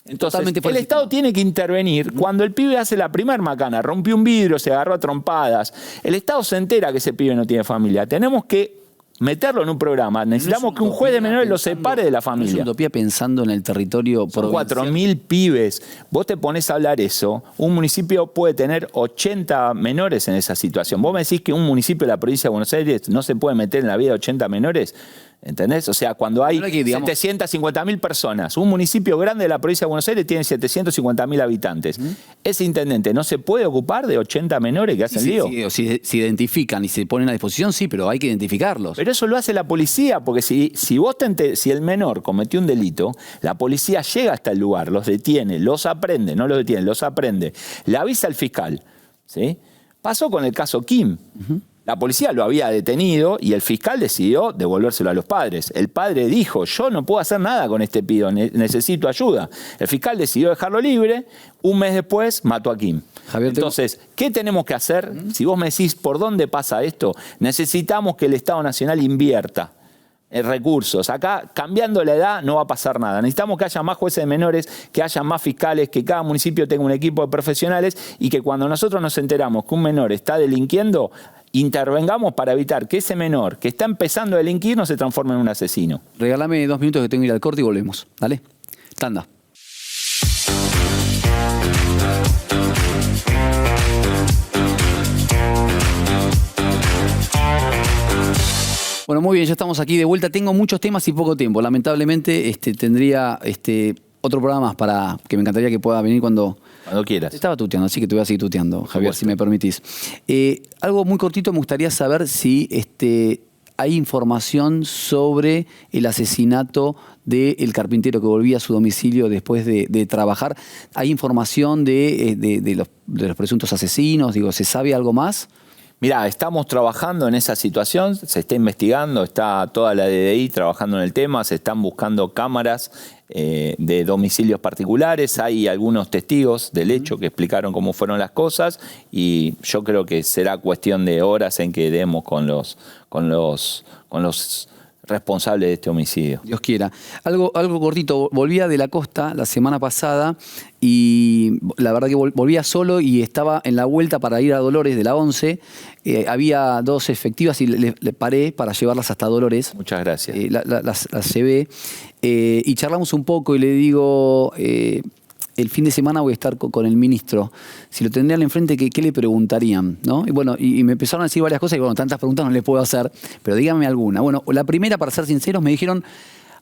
Entonces, Totalmente fuera el del Estado sistema. tiene que intervenir cuando el pibe hace la primera macana, rompió un vidrio, se agarró a trompadas. El Estado se entera que ese pibe no tiene familia. Tenemos que meterlo en un programa. Necesitamos que un juez de menores lo separe de la No es familia. utopía pensando en el territorio Son provincial. 4.000 pibes. Vos te pones a hablar eso, un municipio puede tener 80 menores en esa situación. Vos me decís que un municipio de la provincia de Buenos Aires no se puede meter en la vida de 80 menores. ¿Entendés? O sea, cuando hay Pero hay que, digamos, 750.000 personas, un municipio grande de la provincia de Buenos Aires tiene 750.000 habitantes. Ese intendente no se puede ocupar de 80 menores que hacen lío. Si se identifican y se ponen a disposición, sí, pero hay que identificarlos. Pero eso lo hace la policía, porque si el menor cometió un delito, la policía llega hasta el lugar, los detiene, los aprende, no los detiene, los aprende, le avisa al fiscal. ¿Sí? Pasó con el caso Kim. La policía lo había detenido y el fiscal decidió devolvérselo a los padres. El padre dijo, yo no puedo hacer nada con este pido, necesito ayuda. El fiscal decidió dejarlo libre, un mes después mató a Kim. Javier, Entonces, ¿qué tenemos que hacer? Si vos me decís por dónde pasa esto, necesitamos que el Estado Nacional invierta en recursos. Acá, cambiando la edad, no va a pasar nada. Necesitamos que haya más jueces de menores, que haya más fiscales, que cada municipio tenga un equipo de profesionales y que cuando nosotros nos enteramos que un menor está delinquiendo, intervengamos para evitar que ese menor que está empezando a delinquir no se transforme en un asesino. Regálame 2 minutos que tengo que ir al corte y volvemos. Dale. Tanda. Bueno, muy bien, ya estamos aquí de vuelta. Tengo muchos temas y poco tiempo. Lamentablemente tendría otro programa más para que me encantaría que pueda venir cuando quieras. Te estaba tuteando, así que te voy a seguir tuteando, Javier, si me permitís. Algo muy cortito, me gustaría saber si hay información sobre el asesinato del carpintero que volvía a su domicilio después de trabajar. ¿Hay información de los presuntos asesinos? Digo, ¿se sabe algo más? Mirá, estamos trabajando en esa situación, se está investigando, está toda la DDI trabajando en el tema, se están buscando cámaras de domicilios particulares, hay algunos testigos del hecho que explicaron cómo fueron las cosas y yo creo que será cuestión de horas en que demos con los responsables de este homicidio. Dios quiera. Algo cortito, volvía de la costa la semana pasada y la verdad que volvía solo y estaba en la vuelta para ir a Dolores de la 11. Había 2 efectivas y le paré para llevarlas hasta Dolores. Muchas gracias. Las llevé y charlamos un poco y le digo, el fin de semana voy a estar con el ministro. Si lo tendrían enfrente, ¿qué le preguntarían? ¿No? Y bueno, y me empezaron a decir varias cosas y bueno, tantas preguntas no les puedo hacer, pero díganme alguna. Bueno, la primera, para ser sinceros, me dijeron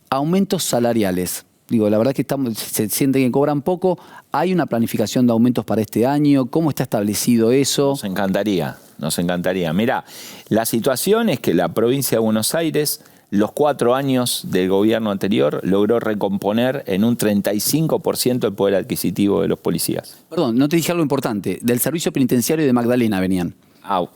aumentos salariales. Digo, la verdad es que se sienten que cobran poco. ¿Hay una planificación de aumentos para este año? ¿Cómo está establecido eso? Nos encantaría. Mirá, la situación es que la provincia de Buenos Aires, los 4 años del gobierno anterior, logró recomponer en un 35% el poder adquisitivo de los policías. Perdón, no te dije algo importante. Del servicio penitenciario de Magdalena venían.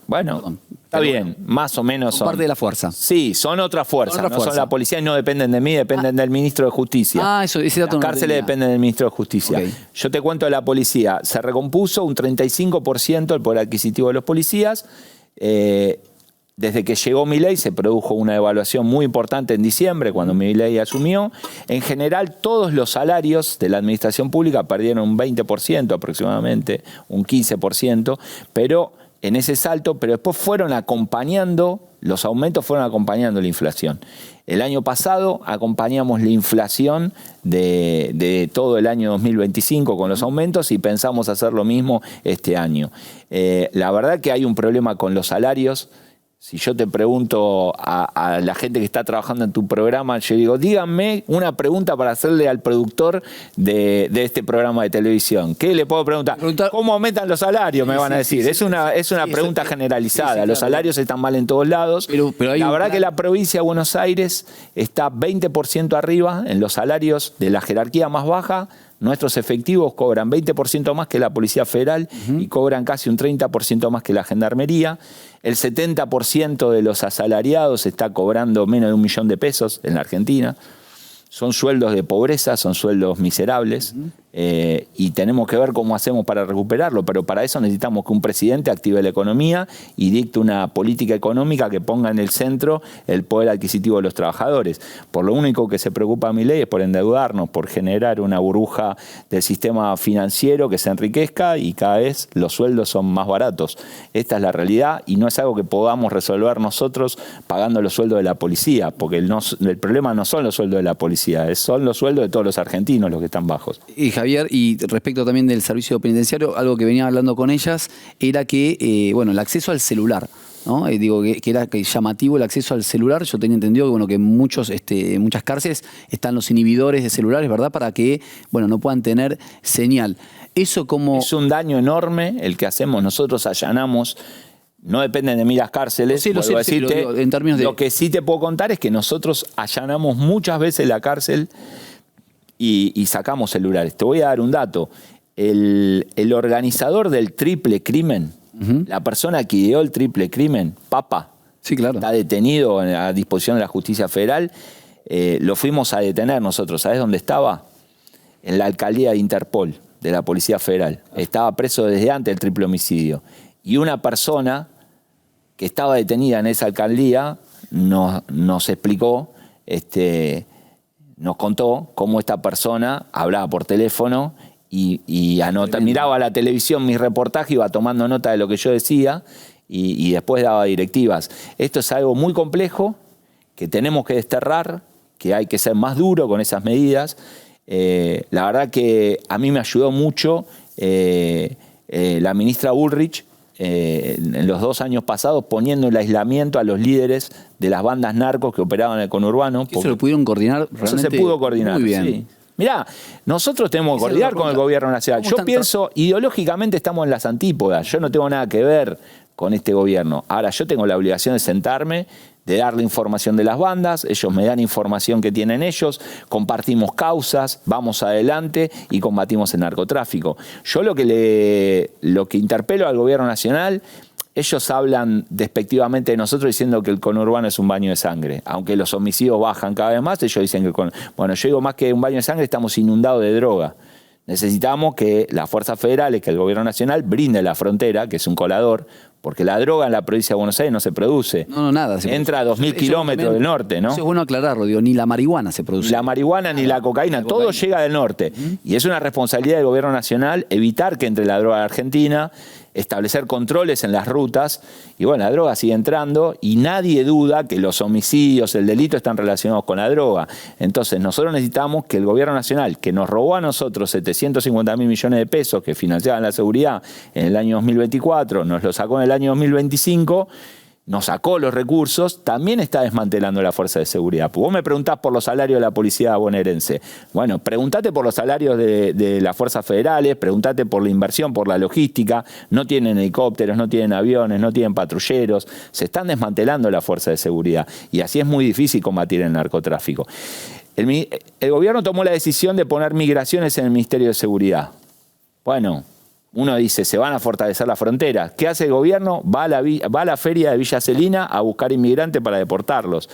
Bueno, Perdón. está bien, más o menos Son parte de la fuerza. Sí, son otra fuerza, no son la policía y no dependen de mí, dependen del ministro de Justicia. Ese dato Las no lo cárceles tenía. dependen del ministro de Justicia. Ok. Yo te cuento de la policía, se recompuso un 35% el poder adquisitivo de los policías. Desde que llegó Milei se produjo una devaluación muy importante en diciembre, cuando Milei asumió. En general, todos los salarios de la administración pública perdieron un 20% aproximadamente, un 15%, pero en ese salto, pero después los aumentos fueron acompañando la inflación. El año pasado acompañamos la inflación de todo el año 2025 con los aumentos y pensamos hacer lo mismo este año. La verdad que hay un problema con los salarios. Si yo te pregunto a la gente que está trabajando en tu programa, yo digo, díganme una pregunta para hacerle al productor de este programa de televisión. ¿Qué le puedo preguntar? ¿Cómo aumentan los salarios? Me van a decir. Es una pregunta generalizada. claro. Los salarios están mal en todos lados. Pero hay la un verdad plan. que la provincia de Buenos Aires está 20% arriba en los salarios de la jerarquía más baja. Nuestros efectivos cobran 20% más que la Policía Federal y cobran casi un 30% más que la Gendarmería. El 70% de los asalariados está cobrando menos de $1 millón en la Argentina. Son sueldos de pobreza, son sueldos miserables. y tenemos que ver cómo hacemos para recuperarlo, pero para eso necesitamos que un presidente active la economía y dicte una política económica que ponga en el centro el poder adquisitivo de los trabajadores. Por lo único que se preocupa Milei es por endeudarnos, por generar una burbuja del sistema financiero que se enriquezca y cada vez los sueldos son más baratos. Esta es la realidad y no es algo que podamos resolver nosotros pagando los sueldos de la policía, porque el problema no son los sueldos de la policía, son los sueldos de todos los argentinos los que están bajos. Y Javier, y respecto también del servicio penitenciario, algo que venía hablando con ellas era que, el acceso al celular, ¿no? Digo que era llamativo el acceso al celular. Yo tenía entendido que, que en muchas cárceles están los inhibidores de celulares, ¿verdad? Para que, no puedan tener señal. Eso como... Es un daño enorme el que hacemos. Nosotros allanamos, no dependen de mí las cárceles. Sí, lo sé, en términos de... Lo que sí te puedo contar es que nosotros allanamos muchas veces la cárcel y sacamos celulares. Te voy a dar un dato. El organizador del triple crimen, la persona que ideó el triple crimen, Papa, sí, claro, está detenido a disposición de la justicia federal. Lo fuimos a detener nosotros. ¿Sabés dónde estaba? En la alcaldía de Interpol, de la Policía Federal. Estaba preso desde antes del triple homicidio. Y una persona que estaba detenida en esa alcaldía nos explicó, nos contó cómo esta persona hablaba por teléfono y miraba la televisión mis reportajes, iba tomando nota de lo que yo decía y después daba directivas. Esto es algo muy complejo que tenemos que desterrar, que hay que ser más duro con esas medidas. La verdad que a mí me ayudó mucho la ministra Bullrich en los 2 años pasados poniendo el aislamiento a los líderes de las bandas narcos que operaban en el conurbano. Eso lo pudieron coordinar realmente. Eso se pudo coordinar, muy bien. Sí. Mirá, nosotros tenemos que coordinar con el gobierno nacional. Yo pienso, ideológicamente estamos en las antípodas. Yo no tengo nada que ver con este gobierno. Ahora, yo tengo la obligación de sentarme, de darle información de las bandas, ellos me dan información que tienen ellos, compartimos causas, vamos adelante y combatimos el narcotráfico. Yo lo que interpelo al gobierno nacional, ellos hablan despectivamente de nosotros diciendo que el conurbano es un baño de sangre. Aunque los homicidios bajan cada vez más, ellos dicen que yo digo más que un baño de sangre, estamos inundados de droga. Necesitamos que las fuerzas federales, que el gobierno nacional brinde la frontera, que es un colador, porque la droga en la provincia de Buenos Aires no se produce. No, nada. Entra a 2.000 kilómetros del norte, ¿no? Eso es bueno aclararlo, ni la marihuana se produce. Ni la marihuana ni la cocaína, todo llega del norte. Y es una responsabilidad del gobierno nacional evitar que entre la droga a la Argentina, establecer controles en las rutas, y la droga sigue entrando y nadie duda que los homicidios, el delito están relacionados con la droga. Entonces nosotros necesitamos que el gobierno nacional, que nos robó a nosotros 750.000 millones de pesos que financiaban la seguridad en el año 2024, nos lo sacó en el año 2025, nos sacó los recursos, también está desmantelando la fuerza de seguridad. Vos me preguntás por los salarios de la policía bonaerense. Bueno, preguntate por los salarios de las fuerzas federales, preguntate por la inversión, por la logística. No tienen helicópteros, no tienen aviones, no tienen patrulleros. Se están desmantelando la fuerza de seguridad. Y así es muy difícil combatir el narcotráfico. El gobierno tomó la decisión de poner migraciones en el Ministerio de Seguridad. Bueno, uno dice, se van a fortalecer las fronteras. ¿Qué hace el gobierno? Va a la feria de Villa Celina a buscar inmigrantes para deportarlos.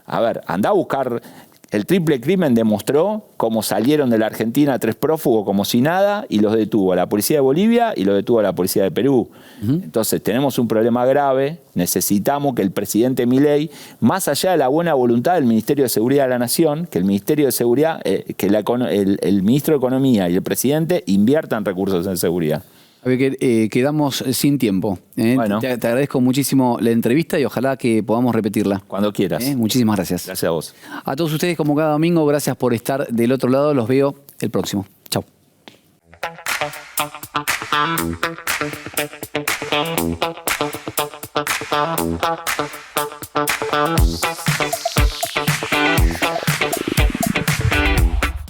A ver, anda a buscar. El triple crimen demostró cómo salieron de la Argentina 3 prófugos como si nada y los detuvo a la policía de Bolivia y los detuvo a la policía de Perú. Entonces tenemos un problema grave. Necesitamos que el presidente Milei, más allá de la buena voluntad del Ministerio de Seguridad de la Nación, que el Ministerio de Seguridad, el ministro de Economía y el presidente inviertan recursos en seguridad. A ver, quedamos sin tiempo. Bueno. Te agradezco muchísimo la entrevista y ojalá que podamos repetirla. Cuando quieras. Muchísimas gracias. Gracias a vos. A todos ustedes, como cada domingo, gracias por estar del otro lado. Los veo el próximo. Chau.